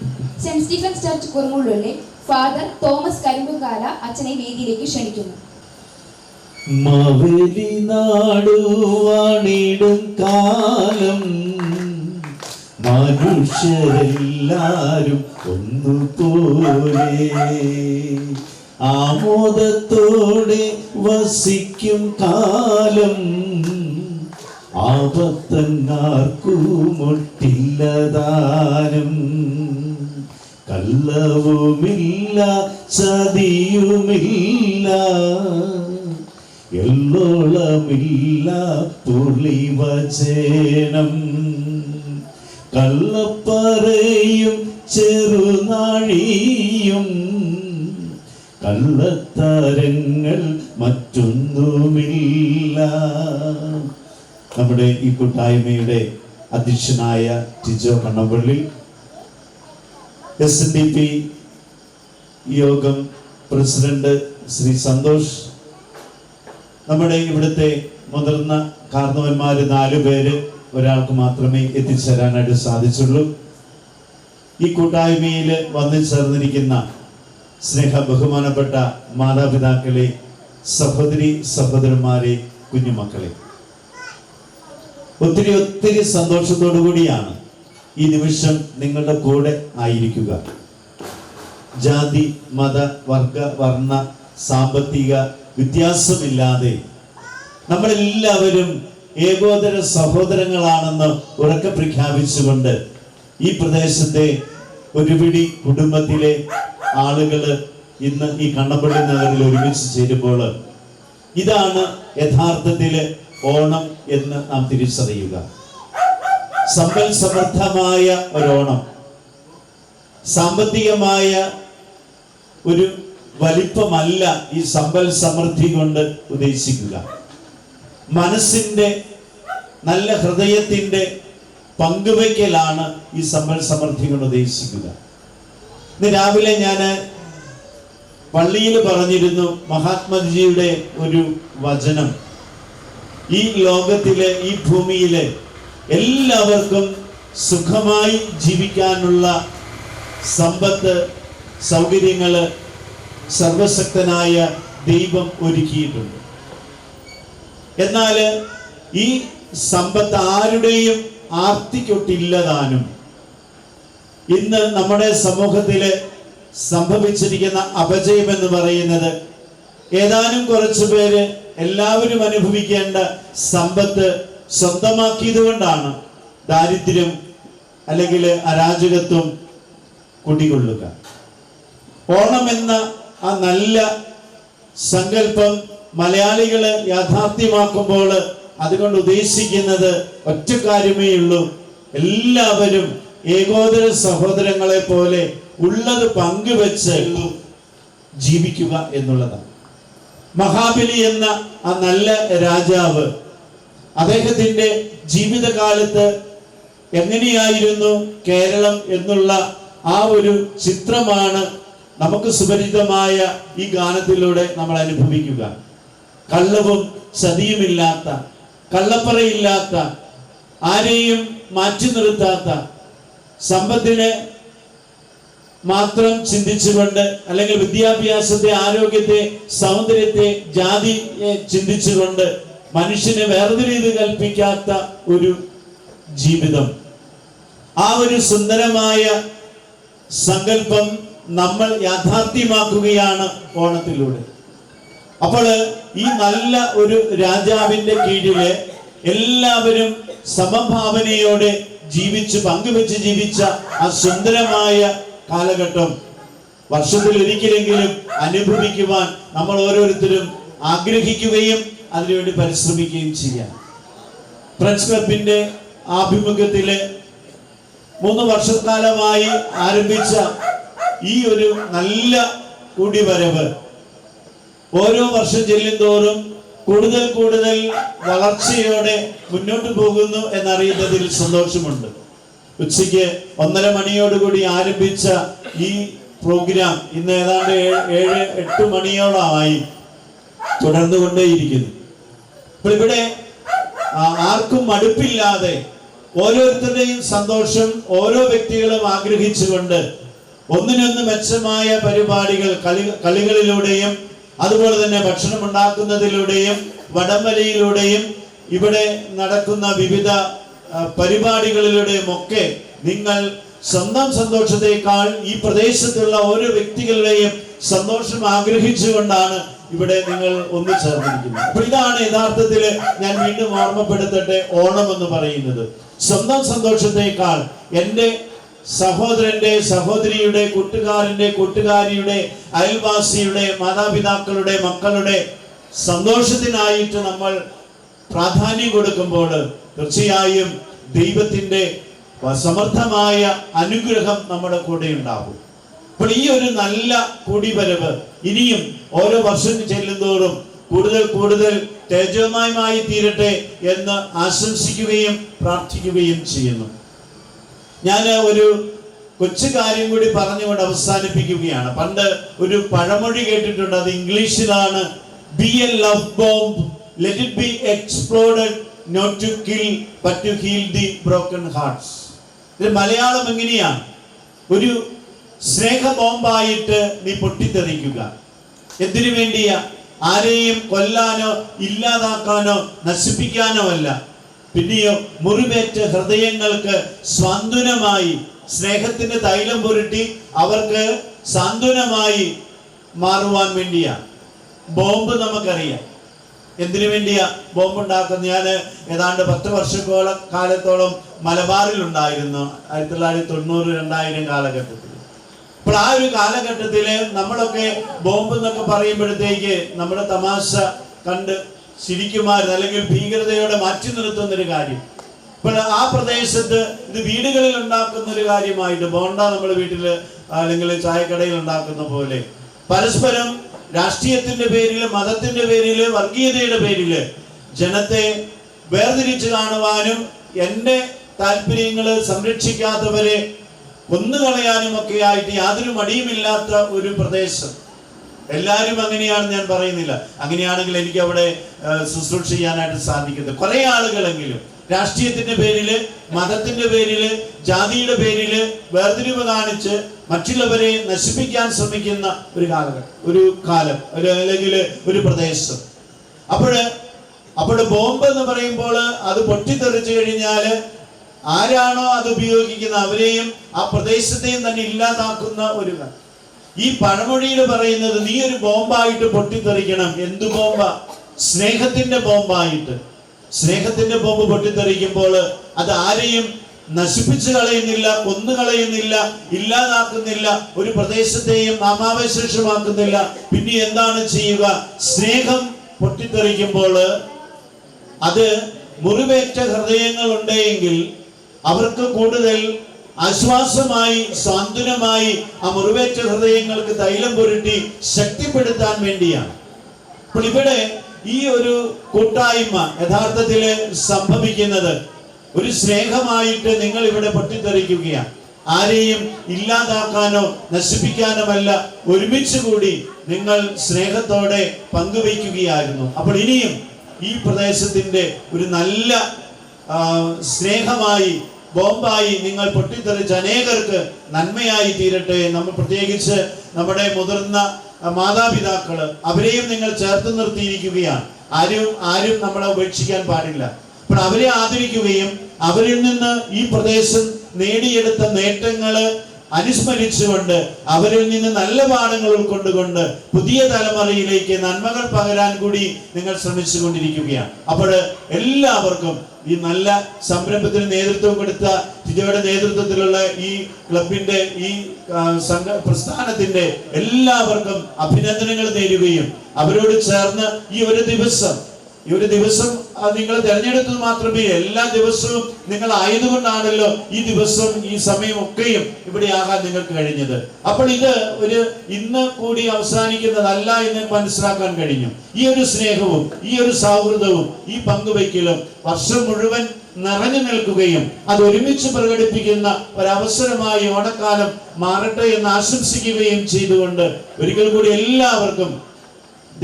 S5: സെന്റ് സ്റ്റീഫൻസ് ചർച്ച് കുറുമുള്ളിലെ ഫാദർ തോമസ് കരിമ്പുംകാല അച്ഛനെ വേദിയിലേക്ക് ക്ഷണിക്കുന്നു.
S2: മാവേലി നാടുവാണിടും കാലം മനുഷ്യരെല്ലാരും ഒന്നുപോലെ ആമോദത്തോടെ വസിക്കും കാലം ആപത്തങ്ങാർക്കുമൊട്ടില്ലതാനും കള്ളവുമില്ല ചതിയുമില്ല എല്ലോളമില്ല പുളിവചനം കള്ളപ്പറയും ചെറുനാഴിയും കള്ളത്തരങ്ങൾ മറ്റൊന്നുമില്ല. നമ്മുടെ ഈ കൂട്ടായ്മയുടെ അധ്യക്ഷനായ ടിജോ കണ്ണപ്പള്ളി, SNDP യോഗം പ്രസിഡന്റ് ശ്രീ സന്തോഷ് നമ്മുടെ ഇവിടുത്തെ മുതിർന്ന കാർന്നവന്മാർ 4 പേര്, ഒരാൾക്ക് മാത്രമേ എത്തിച്ചേരാനായിട്ട് സാധിച്ചുള്ളൂ. ഈ കൂട്ടായ്മയിൽ വന്നു ചേർന്നിരിക്കുന്ന സ്നേഹ ബഹുമാനപ്പെട്ട മാതാപിതാക്കളെ, സഹോദരി സഹോദരന്മാരെ, കുഞ്ഞുമക്കളെ, ഒത്തിരി ഒത്തിരി സന്തോഷത്തോടു കൂടിയാണ് ഈ നിമിഷം നിങ്ങളുടെ കൂടെ ആയിരിക്കുക. ജാതി, മത, വർഗ, വർണ്ണ, സാമ്പത്തിക വ്യത്യാസമില്ലാതെ നമ്മളെല്ലാവരും ഏകോദര സഹോദരങ്ങളാണെന്ന് ഉറക്കെ പ്രഖ്യാപിച്ചുകൊണ്ട് ഈ പ്രദേശത്തെ ഒരുപിടി കുടുംബത്തിലെ ആളുകൾ ഇന്ന് ഈ കണ്ണപ്പള്ളി നഗറിൽ ഒരുമിച്ച് ചേരുമ്പോൾ ഇതാണ് യഥാർത്ഥത്തിൽ ഓണം എന്ന് നാം തിരിച്ചറിയുക. സമ്പൽ സമൃദ്ധമായ ഒരോണം, സാമ്പത്തികമായ ഒരു വലിപ്പമല്ല ഈ സമ്പൽ സമൃദ്ധി കൊണ്ട് ഉദ്ദേശിക്കുക. മനസ്സിന്റെ, നല്ല ഹൃദയത്തിന്റെ പങ്കുവയ്ക്കലാണ് ഈ സമ്പൽ സമൃദ്ധി കൊണ്ട് ഉദ്ദേശിക്കുക. ഇന്ന് രാവിലെ ഞാൻ പള്ളിയിൽ പറഞ്ഞിരുന്നു, മഹാത്മജിയുടെ ഒരു വചനം, ഈ ലോകത്തിലെ, ഈ ഭൂമിയിലെ എല്ലാവർക്കും സുഖമായി ജീവിക്കാനുള്ള സമ്പത്ത്, സൗകര്യങ്ങള് സർവശക്തനായ ദൈവം ഒരുക്കിയിട്ടുണ്ട്. എന്നാൽ ഈ സമ്പത്ത് ആരുടെയും ആർത്തിക്കൊട്ടില്ലതാനും ഇന്ന് നമ്മുടെ സമൂഹത്തില് സംഭവിച്ചിരിക്കുന്ന അപജയം എന്ന് പറയുന്നത് ഏതാനും കുറച്ചു പേര് എല്ലാവരും അനുഭവിക്കേണ്ട സമ്പത്ത് സ്വന്തമാക്കിയത് കൊണ്ടാണ് ദാരിദ്ര്യം അല്ലെങ്കിൽ അരാജകത്വം കുടികൊള്ളുക. ഓണം എന്ന ആ നല്ല സങ്കല്പം മലയാളികള് യാഥാർത്ഥ്യമാക്കുമ്പോൾ അതുകൊണ്ട് ഉദ്ദേശിക്കുന്നത് ഒറ്റ കാര്യമേ ഉള്ളൂ, എല്ലാവരും ഏകോദര സഹോദരങ്ങളെ പോലെ ഉള്ളത് പങ്കുവെച്ച് ജീവിക്കുക എന്നുള്ളതാണ്. മഹാബലി എന്ന ആ നല്ല രാജാവ് അദ്ദേഹത്തിന്റെ ജീവിതകാലത്ത് എങ്ങനെയായിരുന്നു കേരളം എന്നുള്ള ആ ഒരു ചിത്രമാണ് നമുക്ക് സുപരിചിതമായ ഈ ഗാനത്തിലൂടെ നമ്മൾ അനുഭവിക്കുക. കള്ളവും ചതിയുമില്ലാത്ത, കള്ളപ്പറയില്ലാത്ത, ആരെയും മാറ്റി നിർത്താത്ത, സമ്പത്തിനെ മാത്രം ചിന്തിച്ചുകൊണ്ട് അല്ലെങ്കിൽ വിദ്യാഭ്യാസത്തെ, ആരോഗ്യത്തെ, സൗന്ദര്യത്തെ, ജാതിയെ ചിന്തിച്ചുകൊണ്ട് മനുഷ്യനെ വേർതിരിവ് കൽപ്പിക്കാത്ത ഒരു ജീവിതം, ആ ഒരു സുന്ദരമായ സങ്കല്പം നമ്മൾ യാഥാർത്ഥ്യമാക്കുകയാണ് ഓണത്തിലൂടെ. അപ്പോൾ ഈ നല്ല ഒരു രാജാവിന്റെ കീഴില് എല്ലാവരും സമഭാവനയോടെ ജീവിച്ച് പങ്കുവെച്ച് ജീവിച്ച ആ സുന്ദരമായ കാലഘട്ടം വർഷത്തിൽ ഒരിക്കലെങ്കിലും അനുഭവിക്കുവാൻ നമ്മൾ ഓരോരുത്തരും ആഗ്രഹിക്കുകയും അതിനുവേണ്ടി പരിശ്രമിക്കുകയും ചെയ്യാം. ഫ്രണ്ട്സ് ക്ലബിന്റെ ആഭിമുഖ്യത്തില് 3 വർഷക്കാലമായി ആരംഭിച്ച ഈ ഒരു നല്ല കൂടിവരവ് ഓരോ വർഷം ചെല്ലുന്തോറും കൂടുതൽ കൂടുതൽ വളർച്ചയോടെ മുന്നോട്ട് പോകുന്നു എന്നറിയുന്നതിൽ സന്തോഷമുണ്ട്. ഉച്ചയ്ക്ക് 1:30 മണിയോടുകൂടി ആരംഭിച്ച ഈ പ്രോഗ്രാം ഇന്ന് ഏതാണ്ട് 7-8 മണിയോളമായി തുടർന്നുകൊണ്ടേയിരിക്കുന്നു. അപ്പോൾ ഇവിടെ ആർക്കും മടുപ്പില്ലാതെ ഓരോരുത്തരുടെയും സന്തോഷം ഓരോ വ്യക്തികളും ആഗ്രഹിച്ചുകൊണ്ട് ഒന്നിനൊന്ന് മെച്ചമായ പരിപാടികൾ, കളികളിലൂടെയും അതുപോലെ തന്നെ ഭക്ഷണം ഉണ്ടാക്കുന്നതിലൂടെയും വടംവലിയിലൂടെയും ഇവിടെ നടക്കുന്ന വിവിധ പരിപാടികളിലൂടെയും ഒക്കെ നിങ്ങൾ സ്വന്തം സന്തോഷത്തെക്കാൾ ഈ പ്രദേശത്തുള്ള ഓരോ വ്യക്തികളുടെയും സന്തോഷം ആഗ്രഹിച്ചുകൊണ്ടാണ് ഇവിടെ നിങ്ങൾ ഒന്നുചേർന്നിരിക്കുന്നത്. അപ്പൊ ഇതാണ് യഥാർത്ഥത്തിൽ ഞാൻ വീണ്ടും ഓർമ്മപ്പെടുത്തട്ടെ, ഓണം എന്ന് പറയുന്നത് സ്വന്തം സന്തോഷത്തെക്കാൾ എൻ്റെ സഹോദരന്റെ, സഹോദരിയുടെ, കൂട്ടുകാരന്റെ, കൂട്ടുകാരിയുടെ, അയൽവാസിയുടെ, മാതാപിതാക്കളുടെ, മക്കളുടെ സന്തോഷത്തിനായിട്ട് നമ്മൾ പ്രാധാന്യം കൊടുക്കുമ്പോൾ തീർച്ചയായും ദൈവത്തിന്റെ സമർത്ഥമായ അനുഗ്രഹം നമ്മുടെ കൂടെ ഉണ്ടാകും. അപ്പോൾ ഈ ഒരു നല്ല കൂടിവരവ് ഇനിയും ഓരോ വർഷം ചെല്ലുന്തോറും കൂടുതൽ കൂടുതൽ തേജോമയമായി തീരട്ടെ എന്ന് ആശംസിക്കുകയും പ്രാർത്ഥിക്കുകയും ചെയ്യുന്നു. ഞാൻ ഒരു കൊച്ചു കാര്യം കൂടി പറഞ്ഞുകൊണ്ട് അവസാനിപ്പിക്കുകയാണ്. പണ്ട് ഒരു പഴമൊഴി കേട്ടിട്ടുണ്ട്, അത് ഇംഗ്ലീഷിലാണ്. B A love bomb let it be exploded not to kill but to heal the broken hearts. ഇത് മലയാളം എങ്ങനെയാണ്? ഒരു സ്നേഹ ബോംബായിട്ട് നീ പൊട്ടിത്തെറിക്കുക. എന്തിനു വേണ്ടിയാ? ആരെയും കൊല്ലാനോ ഇല്ലാതാക്കാനോ നശിപ്പിക്കാനോ അല്ല. പിന്നെയോ മുറിവേറ്റ ഹൃദയങ്ങൾക്ക് സാന്ത്വനമായി സ്നേഹത്തിന്റെ തൈലം പുരട്ടി അവർക്ക് സാന്ത്വനമായി മാറുവാൻ വേണ്ടിയാ. ബോംബ് നമുക്കറിയാം എന്തിനു വേണ്ടിയാ ബോംബ് ഉണ്ടാക്കുന്നത്. ഞാൻ ഏതാണ്ട് 10 വർഷക്കാലത്തോളം മലബാറിലുണ്ടായിരുന്നു, 1990-2000 കാലഘട്ടത്തിൽ. അപ്പോൾ ആ ഒരു കാലഘട്ടത്തിൽ നമ്മളൊക്കെ ബോംബ് എന്നൊക്കെ പറയുമ്പോഴത്തേക്ക് നമ്മുടെ തമാശ കണ്ട് ചിരിക്കുമായിരുന്നു, അല്ലെങ്കിൽ ഭീകരതയോടെ മാറ്റി നിർത്തുന്നൊരു കാര്യം. ഇപ്പോൾ ആ പ്രദേശത്ത് ഇത് വീടുകളിൽ ഉണ്ടാക്കുന്ന ഒരു കാര്യമായിട്ട്, ബോണ്ട നമ്മൾ വീട്ടിൽ അല്ലെങ്കിൽ ചായക്കടയിൽ ഉണ്ടാക്കുന്ന പോലെ പരസ്പരം രാഷ്ട്രീയത്തിന്റെ പേരിൽ, മതത്തിന്റെ പേരിൽ, വർഗീയതയുടെ പേരിൽ ജനത്തെ വേർതിരിച്ച് കാണുവാനും എൻ്റെ താല്പര്യങ്ങൾ സംരക്ഷിക്കാത്തവരെ കൊന്നുകളയാനും ഒക്കെ ആയിട്ട് യാതൊരു മടിയുമില്ലാത്ത ഒരു പ്രദേശം. എല്ലാവരും അങ്ങനെയാണ് ഞാൻ പറയുന്നില്ല, അങ്ങനെയാണെങ്കിൽ എനിക്ക് അവിടെ ശുശ്രൂഷ ചെയ്യാനായിട്ട് സാധിക്കുന്നത്. കുറെ ആളുകളെങ്കിലും രാഷ്ട്രീയത്തിന്റെ പേരില്, മതത്തിന്റെ പേരില്, ജാതിയുടെ പേരില് വേർതിരിവ് കാണിച്ച് മറ്റുള്ളവരെ നശിപ്പിക്കാൻ ശ്രമിക്കുന്ന ഒരു കാലം അല്ലെങ്കിൽ ഒരു പ്രദേശം. അപ്പോൾ ബോംബ് എന്ന് പറയുമ്പോൾ അത് പൊട്ടിത്തെറിച്ചു കഴിഞ്ഞാൽ ആരാണോ അത് ഉപയോഗിക്കുന്ന അവരെയും ആ പ്രദേശത്തെയും തന്നെ ഇല്ലാതാക്കുന്ന ഒരു കാലം. ഈ പഴമൊഴിയിൽ പറയുന്നത് നീ ഒരു ബോംബായിട്ട് പൊട്ടിത്തെറിക്കണം. എന്തു ബോംബാ? സ്നേഹത്തിന്റെ ബോംബായിട്ട്. സ്നേഹത്തിന്റെ ബോംബ് പൊട്ടിത്തെറിക്കുമ്പോൾ അത് ആരെയും നശിപ്പിച്ചു കളയുന്നില്ല, കൊന്നുകളയുന്നില്ല, ഇല്ലാതാക്കുന്നില്ല, ഒരു പ്രദേശത്തെയും നാമാവശേഷമാക്കുന്നില്ല. പിന്നെ എന്താണ് ചെയ്യുക? സ്നേഹം പൊട്ടിത്തെറിക്കുമ്പോൾ അത് മുറിവേറ്റ ഹൃദയങ്ങൾ ഉണ്ടെങ്കിൽ അവർക്ക് കൂടുതൽ ആശ്വാസമായി, സാന്ത്വനമായി ആ മുറിവേറ്റ ഹൃദയങ്ങൾക്ക് തൈലം പുരട്ടി ശക്തിപ്പെടുത്താൻ വേണ്ടിയാണ്. അപ്പോൾ ഇവിടെ ഈ ഒരു കൂട്ടായ്മ യഥാർത്ഥത്തിൽ സംഭവിക്കുന്നത് ഒരു സ്നേഹമായിട്ട് നിങ്ങൾ ഇവിടെ പൊട്ടിത്തെറിക്കുകയാണ്. ആരെയും ഇല്ലാതാക്കാനോ നശിപ്പിക്കാനുമല്ല, ഒരുമിച്ച് കൂടി നിങ്ങൾ സ്നേഹത്തോടെ പങ്കുവയ്ക്കുകയായിരുന്നു. അപ്പോൾ ഇനിയും ഈ പ്രദേശത്തിന്റെ ഒരു നല്ല സ്നേഹമായി, ബോംബായി നിങ്ങൾ പൊട്ടിത്തെറിച്ച് അനേകർക്ക് നന്മയായി തീരട്ടെ. നമ്മൾ പ്രത്യേകിച്ച് നമ്മുടെ മുതിർന്ന മാതാപിതാക്കള്, അവരെയും നിങ്ങൾ ചേർത്ത് നിർത്തിയിരിക്കുകയാണ്. ആരും നമ്മളെ ഉപേക്ഷിക്കാൻ പാടില്ല. അപ്പോൾ അവരെ ആദരിക്കുകയും അവരിൽ നിന്ന് ഈ പ്രദേശം നേടിയെടുത്ത നേട്ടങ്ങള് അനുസ്മരിച്ചുകൊണ്ട് അവരിൽ നിന്ന് നല്ല പാഠങ്ങൾ ഉൾക്കൊണ്ടുകൊണ്ട് പുതിയ തലമുറയിലേക്ക് നന്മകൾ പകരാൻ കൂടി നിങ്ങൾ ശ്രമിച്ചുകൊണ്ടിരിക്കുകയാണ്. അപ്പോൾ എല്ലാവർക്കും ഈ നല്ല സംരംഭത്തിന് നേതൃത്വം കൊടുത്ത ടിജോയുടെ നേതൃത്വത്തിലുള്ള ഈ ക്ലബിന്റെ ഈ പ്രസ്ഥാനത്തിന്റെ എല്ലാവർക്കും അഭിനന്ദനങ്ങൾ നേരുകയും അവരോട് ചേർന്ന് ഈ ഒരു ദിവസം നിങ്ങൾ തിരഞ്ഞെടുത്തത് മാത്രമേ, എല്ലാ ദിവസവും നിങ്ങൾ ആയതുകൊണ്ടാണല്ലോ ഈ ദിവസം ഈ സമയമൊക്കെയും ഇവിടെ ആകാൻ നിങ്ങൾക്ക് കഴിഞ്ഞത്. അപ്പോൾ ഇത് ഒരു ഇന്ന് കൂടി അവസാനിക്കുന്നതല്ല എന്ന് മനസ്സിലാക്കാൻ കഴിഞ്ഞു. ഈ ഒരു സ്നേഹവും ഈ ഒരു സൗഹൃദവും ഈ പങ്കുവയ്ക്കലും വർഷം മുഴുവൻ നിറഞ്ഞു നിൽക്കുകയും അത് ഒരുമിച്ച് പ്രകടിപ്പിക്കുന്ന ഒരവസരമായി ഓണക്കാലം മാറട്ടെ എന്ന് ആശംസിക്കുകയും ചെയ്തുകൊണ്ട് ഒരിക്കൽ കൂടി എല്ലാവർക്കും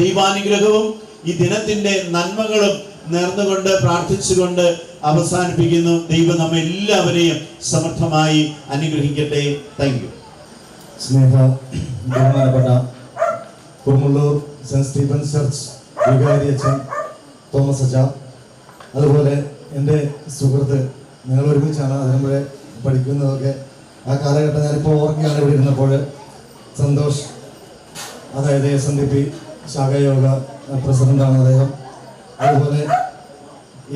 S2: ദൈവാനുഗ്രഹവും ഈ ദിനത്തിന്റെ നന്മകളും നേർന്നുകൊണ്ട് പ്രാർത്ഥിച്ചുകൊണ്ട് അവസാനിപ്പിക്കുന്നു. ദൈവം നമ്മെ എല്ലാവരെയും സമർത്ഥമായി അനുഗ്രഹിക്കട്ടെ. Thank you.
S4: സ്നേഹ ബഹുമാനപ്പെട്ട കുറുമുള്ളൂർ സെന്റ് സ്റ്റീഫൻസ് ചർച്ച് വികാരി അച്ഛൻ തോമസ് അച്ഛ, അതുപോലെ എൻ്റെ സുഹൃത്ത്, ഞങ്ങൾ ഒരുമിച്ചാണ് അതിനുമ്പഴേ പഠിക്കുന്നതൊക്കെ. ആ കാലഘട്ടം ഞാനിപ്പോൾ ഓർക്കുകയാണ് ഇവിടെ ഇരുന്നപ്പോൾ. സന്തോഷ്, അതായത് SNDP ശാഖയോഗ പ്രസിഡന്റാണ് അദ്ദേഹം. അതുപോലെ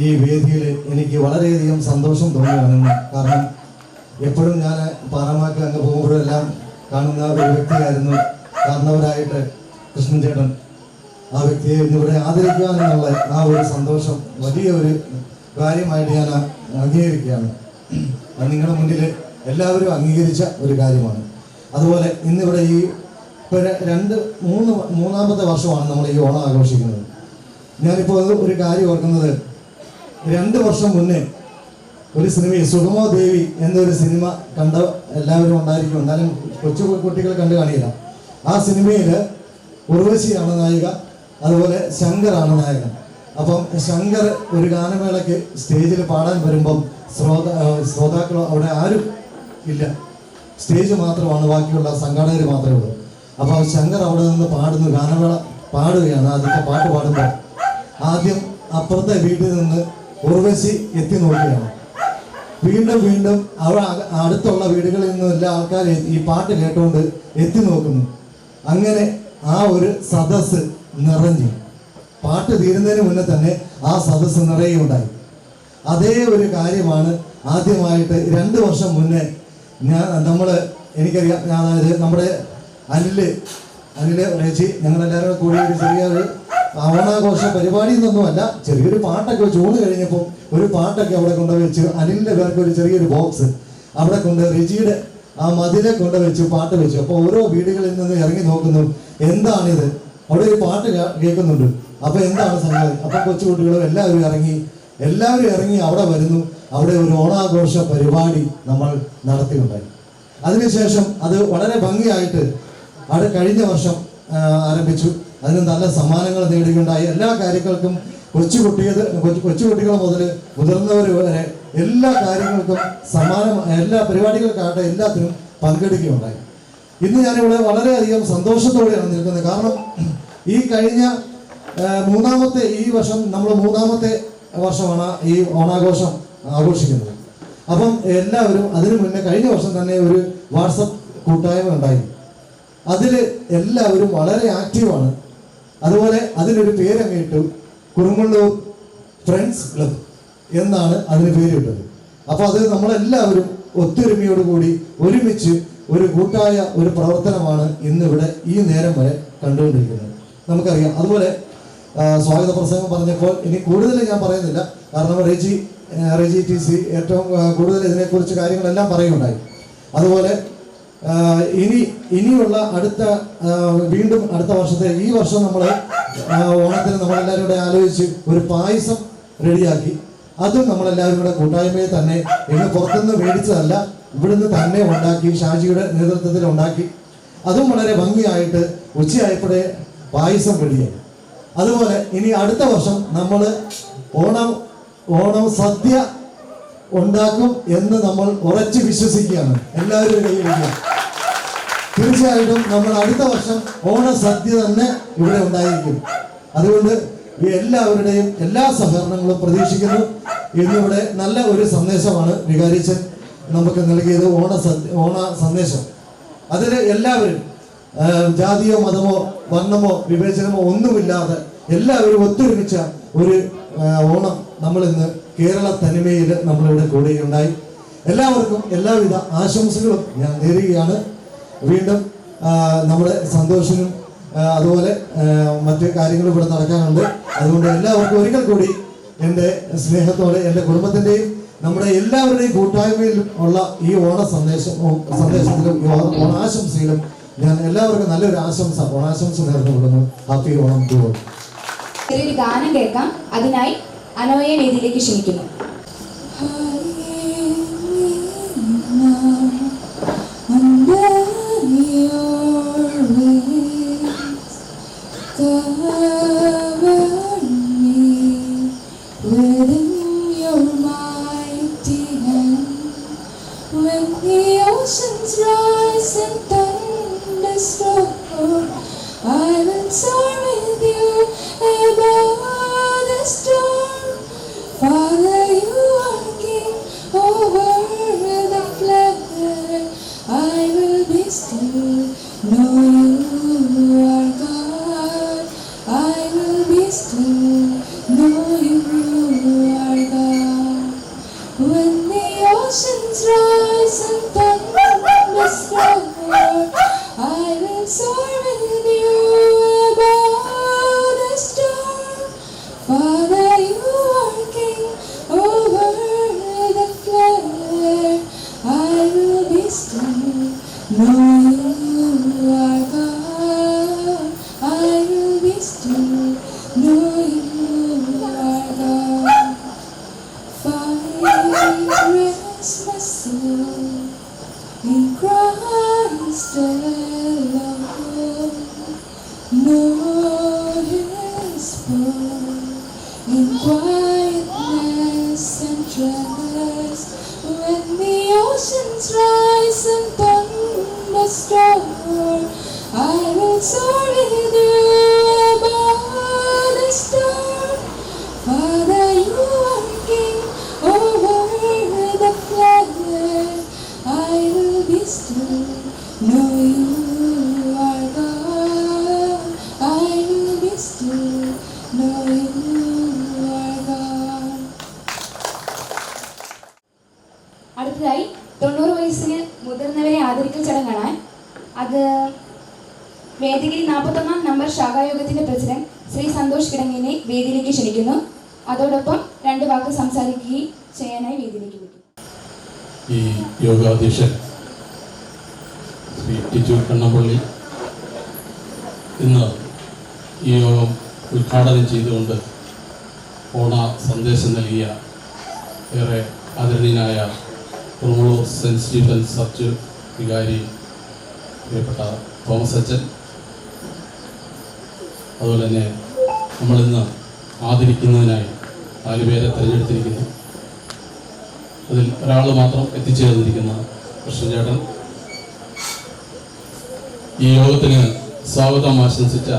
S4: ഈ വേദിയിൽ എനിക്ക് വളരെയധികം സന്തോഷം തോന്നുകയാണ്. കാരണം എപ്പോഴും ഞാൻ പാറമാക്ക് അങ്ങ് പോകുമ്പോഴെല്ലാം കാണുന്ന ഒരു വ്യക്തിയായിരുന്നു കാരണവരായിട്ട് കൃഷ്ണൻ ചേട്ടൻ. ആ വ്യക്തിയെ ഇന്നിവിടെ ആദരിക്കുക എന്നുള്ള ആ ഒരു സന്തോഷം വലിയ ഒരു കാര്യമായിട്ട് ഞാൻ അംഗീകരിക്കുകയാണ്. അത് നിങ്ങളുടെ മുന്നിൽ എല്ലാവരും അംഗീകരിച്ച ഒരു കാര്യമാണ്. അതുപോലെ ഇന്നിവിടെ ഈ മൂന്നാമത്തെ വർഷമാണ് നമ്മൾ ഈ ഓണം ആഘോഷിക്കുന്നത്. ഞാനിപ്പോൾ ഒരു കാര്യം ഓർക്കുന്നത്, 2 വർഷം മുന്നേ ഒരു സിനിമയിൽ സുഗമോ ദേവി എന്നൊരു സിനിമ കണ്ട എല്ലാവരും ഉണ്ടായിരിക്കും, എന്നാലും കൊച്ചു കുട്ടികൾ കണ്ടു കാണില്ല. ആ സിനിമയിൽ ഉർവശിയാണ് നായിക, അതുപോലെ ശങ്കറാണ് നായകൻ. അപ്പം ശങ്കർ ഒരു ഗാനമേളയ്ക്ക് സ്റ്റേജിൽ പാടാൻ വരുമ്പം ശ്രോതാക്കൾ അവിടെ ആരും ഇല്ല, സ്റ്റേജ് മാത്രമാണ്, ബാക്കിയുള്ള സംഘാടകർ മാത്രമേ ഉള്ളൂ. അപ്പോൾ ശങ്കർ അവിടെ നിന്ന് പാടുന്നു, ഗാനമേള പാടുകയാണ്. ആദ്യത്തെ പാട്ട് പാടുമ്പോൾ ആദ്യം അപ്പുറത്തെ വീട്ടിൽ നിന്ന് ഉർവശി എത്തി നോക്കുകയാണ്. വീണ്ടും വീണ്ടും അവിടെ അടുത്തുള്ള വീടുകളിൽ നിന്ന് എല്ലാ ആൾക്കാരും ഈ പാട്ട് കേട്ടുകൊണ്ട് എത്തി നോക്കുന്നു. അങ്ങനെ ആ ഒരു സദസ്സ് നിറഞ്ഞു. പാട്ട് തീരുന്നതിന് മുന്നേ തന്നെ ആ സദസ്സ് നിറയുകയുണ്ടായി. അതേ ഒരു കാര്യമാണ് ആദ്യമായിട്ട് 2 വർഷം മുന്നേ എനിക്കറിയാം, അതായത് നമ്മുടെ അനില് റേച്ചി ഞങ്ങളെല്ലാവരും കൂടി ഒരു ചെറിയൊരു ഓണാഘോഷ പരിപാടി എന്നൊന്നുമല്ല, ചെറിയൊരു പാട്ടൊക്കെ വെച്ച് ഊണ് കഴിഞ്ഞപ്പോൾ ഒരു പാട്ടൊക്കെ അവിടെ കൊണ്ടുവച്ച് അനിലിൻ്റെ പേർക്ക് ഒരു ചെറിയൊരു ബോക്സ് അവിടെ കൊണ്ട് റെജിയുടെ ആ മതിലെ കൊണ്ടുവച്ച് പാട്ട് വെച്ചു. അപ്പോൾ ഓരോ വീടുകളിൽ നിന്ന് ഇറങ്ങി നോക്കുന്നു, എന്താണിത്, അവിടെ ഒരു പാട്ട് കേൾക്കുന്നുണ്ട്, അപ്പോൾ എന്താണ് സംഗതി. അപ്പം കൊച്ചുകുട്ടികളും എല്ലാവരും ഇറങ്ങി അവിടെ വരുന്നു. അവിടെ ഒരു ഓണാഘോഷ പരിപാടി നമ്മൾ നടത്തിയുണ്ടായി. അതിനുശേഷം അത് വളരെ ഭംഗിയായിട്ട് കഴിഞ്ഞ വർഷം ആരംഭിച്ചു. അതിന് നല്ല സമ്മാനങ്ങൾ നേടുകയുണ്ടായി. എല്ലാ കാര്യങ്ങൾക്കും കൊച്ചുകുട്ടികൾ മുതൽ മുതിർന്നവർ വരെ എല്ലാ കാര്യങ്ങൾക്കും എല്ലാ പരിപാടികൾക്കാകട്ടെ എല്ലാത്തിനും പങ്കെടുക്കുകയുണ്ടായി. ഇന്ന് ഞാനിവിടെ വളരെയധികം സന്തോഷത്തോടെയാണ് നിൽക്കുന്നത്. കാരണം ഈ കഴിഞ്ഞ ഈ വർഷം നമ്മൾ 3-ാമത്തെ വർഷമാണ് ഈ ഓണാഘോഷം ആഘോഷിക്കുന്നത്. അപ്പം എല്ലാവരും അതിനു മുന്നേ കഴിഞ്ഞ വർഷം തന്നെ ഒരു വാട്സപ്പ് കൂട്ടായ്മ ഉണ്ടായി. അതിൽ എല്ലാവരും വളരെ ആക്റ്റീവാണ്. അതുപോലെ അതിനൊരു പേരങ്ങ് ഇട്ടു, കുറുമുള്ളൂർ ഫ്രണ്ട്സ് ക്ലബ് എന്നാണ് അതിന് പേരിട്ടത്. അപ്പോൾ അത് നമ്മളെല്ലാവരും ഒത്തൊരുമയോടുകൂടി ഒരുമിച്ച് ഒരു കൂട്ടായ ഒരു പ്രവർത്തനമാണ് ഇന്നിവിടെ ഈ നേരം വരെ കണ്ടുകൊണ്ടിരിക്കുന്നത്. നമുക്കറിയാം. അതുപോലെ സ്വാഗത പ്രസംഗം പറഞ്ഞപ്പോൾ ഇനി കൂടുതൽ ഞാൻ പറയുന്നില്ല, കാരണം റെജി TC ഏറ്റവും കൂടുതൽ ഇതിനെക്കുറിച്ച് കാര്യങ്ങളെല്ലാം പറയുകയുണ്ടായി. അതുപോലെ ഇനിയുള്ള വീണ്ടും അടുത്ത വർഷത്തെ ഈ വർഷം നമ്മൾ ഓണത്തിന് നമ്മളെല്ലാവരും കൂടെ ആലോചിച്ച് ഒരു പായസം റെഡിയാക്കി. അതും നമ്മളെല്ലാവരും കൂടെ കൂട്ടായ്മയെ തന്നെ ഇന്ന് പുറത്തുനിന്ന് മേടിച്ചതല്ല, ഇവിടുന്ന് തന്നെ ഉണ്ടാക്കി, ഷാജിയുടെ നേതൃത്വത്തിൽ ഉണ്ടാക്കി. അതും വളരെ ഭംഗിയായിട്ട് ഉച്ചയായപ്പോഴേ പായസം റെഡിയായി. അതുപോലെ ഇനി അടുത്ത വർഷം നമ്മൾ ഓണം സദ്യ ഉണ്ടാക്കും എന്ന് നമ്മൾ ഉറച്ചു വിശ്വസിക്കുകയാണ്. എല്ലാവരും കൈവരിക്കുക. തീർച്ചയായിട്ടും നമ്മൾ അടുത്ത വർഷം ഓണസദ്യ തന്നെ ഇവിടെ ഉണ്ടായിരിക്കും. അതുകൊണ്ട് എല്ലാവരുടെയും എല്ലാ സഹകരണങ്ങളും പ്രതീക്ഷിക്കുന്നു. ഇന്നിവിടെ നല്ല ഒരു സന്ദേശമാണ് വികാരിച്ചൻ നമുക്ക് നൽകിയത്, ഓണ സന്ദേശം. അതിൽ എല്ലാവരും ജാതിയോ മതമോ വർണ്ണമോ വിവേചനമോ ഒന്നുമില്ലാതെ എല്ലാവരും ഒത്തൊരുമിച്ച ഒരു ഓണം നമ്മളിന്ന് കേരള തനിമയിൽ നമ്മളിവിടെ കൂടുകയുണ്ടായി. എല്ലാവർക്കും എല്ലാവിധ ആശംസകളും ഞാൻ നേരുകയാണ്. വീണ്ടും നമ്മുടെ സന്തോഷനും അതുപോലെ മറ്റ് കാര്യങ്ങളും ഇവിടെ നടക്കാനുണ്ട്. അതുകൊണ്ട് എല്ലാവർക്കും ഒരിക്കൽ കൂടി എൻ്റെ സ്നേഹത്തോടെ എൻ്റെ കുടുംബത്തിൻ്റെയും നമ്മുടെ എല്ലാവരുടെയും കൂട്ടായ്മയിൽ ഉള്ള ഈ സന്ദേശത്തിലും ഓണാശംസയിലും ഞാൻ എല്ലാവർക്കും നല്ലൊരു ഓണാശംസ നേർന്നുകൊള്ളുന്നു. Happy Onam to all.
S5: ചെറിയൊരു ഗാനം കേൾക്കാം. അതിനായി അനോയെ വേദിയിലേക്ക് ക്ഷണിക്കുന്നു.
S7: Know you are
S5: fortress. When the oceans rise and thunders roar, I will soar with you above the storm. Father, you are king over the flood. I will be still, know you are God. I will be still, know you are God. അടുത്തതായി 90 വയസ്സിന് മുതിർന്നവരെ ആദരിക്കൽ ചടങ്ങാണ്. അത് വേദികരി 41 number ശാഖായോഗത്തിന്റെ president Shri Santhosh കിടങ്ങിനെ വേദിയിലേക്ക് ക്ഷണിക്കുന്നു. അതോടൊപ്പം 2 വാക്ക് സംസാരിക്കുകയും ചെയ്യാനായി വേദിയിലേക്ക് വിളിക്കുന്നു.
S7: ഈ യോഗാധ്യക്ഷൻ ശ്രീ ടിജു കണ്ണമ്പള്ളി ഇന്ന് ഈ യോഗം ഉദ്ഘാടനം ചെയ്തുകൊണ്ട് ഓണ സന്ദേശം നൽകിയ ഏറെ ആദരണീയനായ കുറുമുളൂർ സെൻറ്റ് സ്റ്റീഫൻസ് ചർച്ച് വികാരി പ്രിയപ്പെട്ട തോമസ് അച്ഛൻ, അതുപോലെ തന്നെ നമ്മളിന്ന് ആദരിക്കുന്നതിനായി 4 പേരെ തിരഞ്ഞെടുത്തിരിക്കുന്നു. അതിൽ ഒരാൾ മാത്രം എത്തിച്ചേർന്നിരിക്കുന്ന കൃഷ്ണചേട്ടൻ, ഈ യോഗത്തിന് സ്വാഗതം ആശംസിച്ച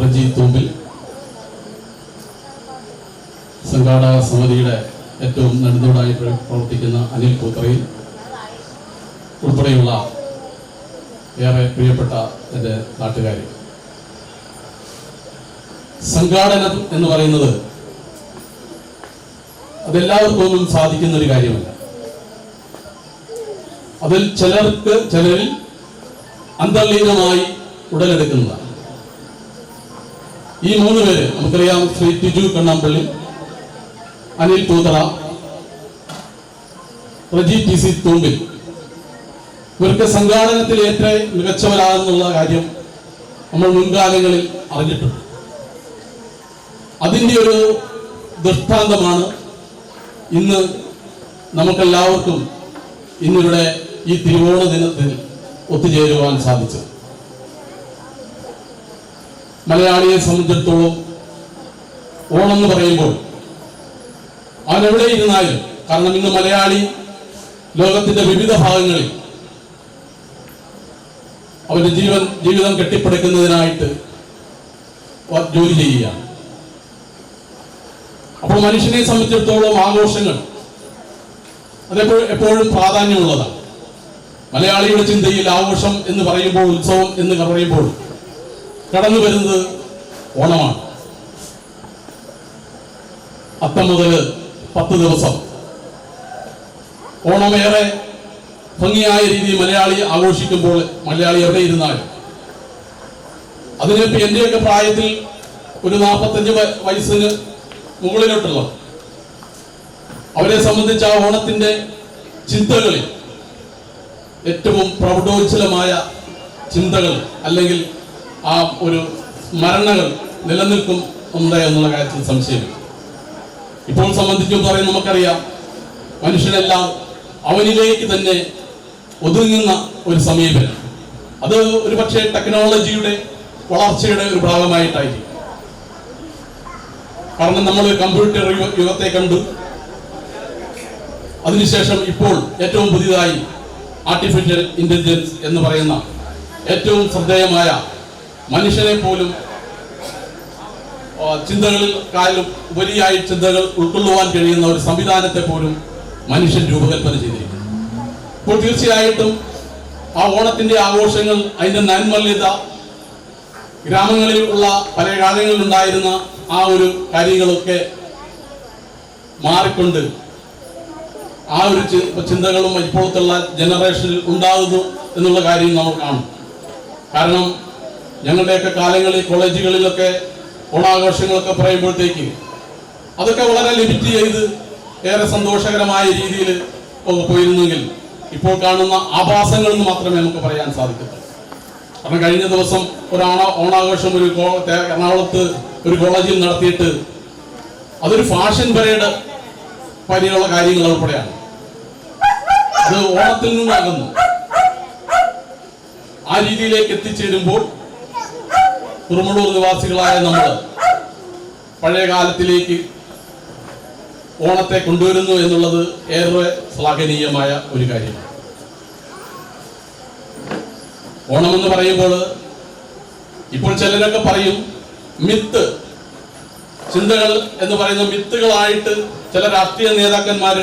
S7: റജി തൂമ്പിൽ, സംഘാടക സമിതിയുടെ ഏറ്റവും നെടുന്തൂടായി പ്രവർത്തിക്കുന്ന അനിൽ കൂത്തറയിൽ ഉൾപ്പെടെയുള്ള ഏറെ പ്രിയപ്പെട്ട എൻ്റെ നാട്ടുകാർ. സംഘാടനം എന്ന് പറയുന്നത് അതെല്ലാവർക്കൊന്നും സാധിക്കുന്ന ഒരു കാര്യമല്ല. അതിൽ ചിലരിൽ അന്തർലീനമായി ഉടലെടുക്കുന്നതാണ്. ഈ 3 പേര് നമുക്കറിയാം. ശ്രീ ടിജു കണ്ണാമ്പള്ളി, അനിൽ തൂതറ, റജി PC തൂമ്പിൽ. ഇവർക്ക് സംഘാടനത്തിൽ ഏറ്റവും മികച്ചവരാണെന്നുള്ള കാര്യം നമ്മൾ മുൻകാലങ്ങളിൽ അറിഞ്ഞിട്ടുണ്ട്. അതിൻ്റെ ഒരു ദൃഷ്ടാന്തമാണ് ഇന്ന് നമുക്കെല്ലാവർക്കും ഇന്നിവിടെ ഈ തിരുവോണ ദിനത്തിൽ ഒത്തുചേരുവാൻ സാധിച്ചത്. മലയാളിയെ സംബന്ധിച്ചിടത്തോളം ഓണം എന്ന് പറയുമ്പോൾ അവനെവിടെ ഇരുന്നാലും, കാരണം ഇന്ന് മലയാളി ലോകത്തിന്റെ വിവിധ ഭാഗങ്ങളിൽ അവന്റെ ജീവിതം കെട്ടിപ്പടുക്കുന്നതിനായിട്ട് ജോലി ചെയ്യുകയാണ്. അപ്പോൾ മനുഷ്യനെ സംബന്ധിച്ചിടത്തോളം ആഘോഷങ്ങൾ എപ്പോഴും പ്രാധാന്യമുള്ളതാണ്. മലയാളിയുടെ ചിന്തയിൽ ആഘോഷം എന്ന് പറയുമ്പോൾ, ഉത്സവം എന്ന് പറയുമ്പോൾ കടന്നു വരുന്നത് ഓണമാണ്. അത്തം മുതൽ 10 ദിവസം ഓണമേറെ ഭംഗിയായ രീതിയിൽ മലയാളി ആഘോഷിക്കുമ്പോൾ മലയാളി എവിടെ ഇരുന്നാലും അതിനിപ്പോൾ എൻ്റെയൊക്കെ പ്രായത്തിൽ ഒരു 45 വയസ്സിന് മുകളിലോട്ടുള്ള അവരെ സംബന്ധിച്ച് ആ ഓണത്തിന്റെ ചിന്തകളിൽ ഏറ്റവും പ്രൗഢോജ്വലമായ ചിന്തകൾ അല്ലെങ്കിൽ ആ ഒരു സ്മരണകൾ നിലനിൽക്കും എന്നുള്ള കാര്യത്തിൽ സംശയമില്ല. ഇപ്പോൾ സംബന്ധിച്ചും പറയുന്നത് നമുക്കറിയാം, മനുഷ്യനെല്ലാം അവനിലേക്ക് തന്നെ ഒതുങ്ങുന്ന ഒരു സമീപനം. അത് ഒരു പക്ഷേ ടെക്നോളജിയുടെ വളർച്ചയുടെ ഒരു ഭാഗമായിട്ടായിരിക്കും. കാരണം നമ്മൾ കമ്പ്യൂട്ടർ യുഗത്തെ കണ്ടു, അതിനുശേഷം ഇപ്പോൾ ഏറ്റവും പുതിയതായി ആർട്ടിഫിഷ്യൽ ഇന്റലിജൻസ് എന്ന് പറയുന്ന ഏറ്റവും ശ്രദ്ധേയമായ മനുഷ്യനെ പോലും ചിന്തകളിൽക്കാളും ഉപരിയായി ചിന്തകൾ ഉൾക്കൊള്ളുവാൻ കഴിയുന്ന ഒരു സംവിധാനത്തെ പോലും മനുഷ്യൻ രൂപകൽപ്പന ചെയ്തിരിക്കുന്നു. ഇപ്പോൾ തീർച്ചയായിട്ടും ആ ഓണത്തിന്റെ ആഘോഷങ്ങൾ, അതിന്റെ നന്മല്യത, ഗ്രാമങ്ങളിൽ ഉള്ള പല കാലങ്ങളിൽ ഉണ്ടായിരുന്ന ആ ഒരു കാര്യങ്ങളൊക്കെ മാറിക്കൊണ്ട് ആ ഒരു ചിന്തകളും ഇപ്പോഴത്തുള്ള ജനറേഷനിൽ ഉണ്ടാകുന്നു എന്നുള്ള കാര്യം നമ്മൾ കാണും. കാരണം ഞങ്ങളുടെയൊക്കെ കാലങ്ങളിൽ കോളേജുകളിലൊക്കെ ഓണാഘോഷങ്ങളൊക്കെ പറയുമ്പോഴത്തേക്ക് അതൊക്കെ വളരെ ലിമിറ്റ് ചെയ്ത് ഏറെ സന്തോഷകരമായ രീതിയിൽ പോയിരുന്നെങ്കിൽ ഇപ്പോൾ കാണുന്ന ആഭാസങ്ങൾ എന്ന് മാത്രമേ നമുക്ക് പറയാൻ സാധിക്കത്തുള്ളൂ. കാരണം കഴിഞ്ഞ ദിവസം ഒരു ഓണാഘോഷം എറണാകുളത്ത് ഒരു കോളേജിൽ നടത്തിയിട്ട് അതൊരു ഫാഷൻ പരേഡ് പരിയുള്ള കാര്യങ്ങൾ ഉൾപ്പെടെയാണ്. അത് ഓണത്തിൽ നിന്നാകുന്നു. ആ രീതിയിലേക്ക് എത്തിച്ചേരുമ്പോൾ കുറുമുളൂർ നിവാസികളായ നമ്മൾ പഴയ കാലത്തിലേക്ക് ഓണത്തെ കൊണ്ടുവരുന്നു എന്നുള്ളത് ഏറെ ശ്ലാഘനീയമായ ഒരു കാര്യമാണ്. ഓണമെന്ന് പറയുമ്പോൾ ഇപ്പോൾ ചിലരൊക്കെ പറയും മിത്ത്, ചിന്തകൾ എന്ന് പറയുന്ന മിത്തുകളായിട്ട് ചില രാഷ്ട്രീയ നേതാക്കന്മാർ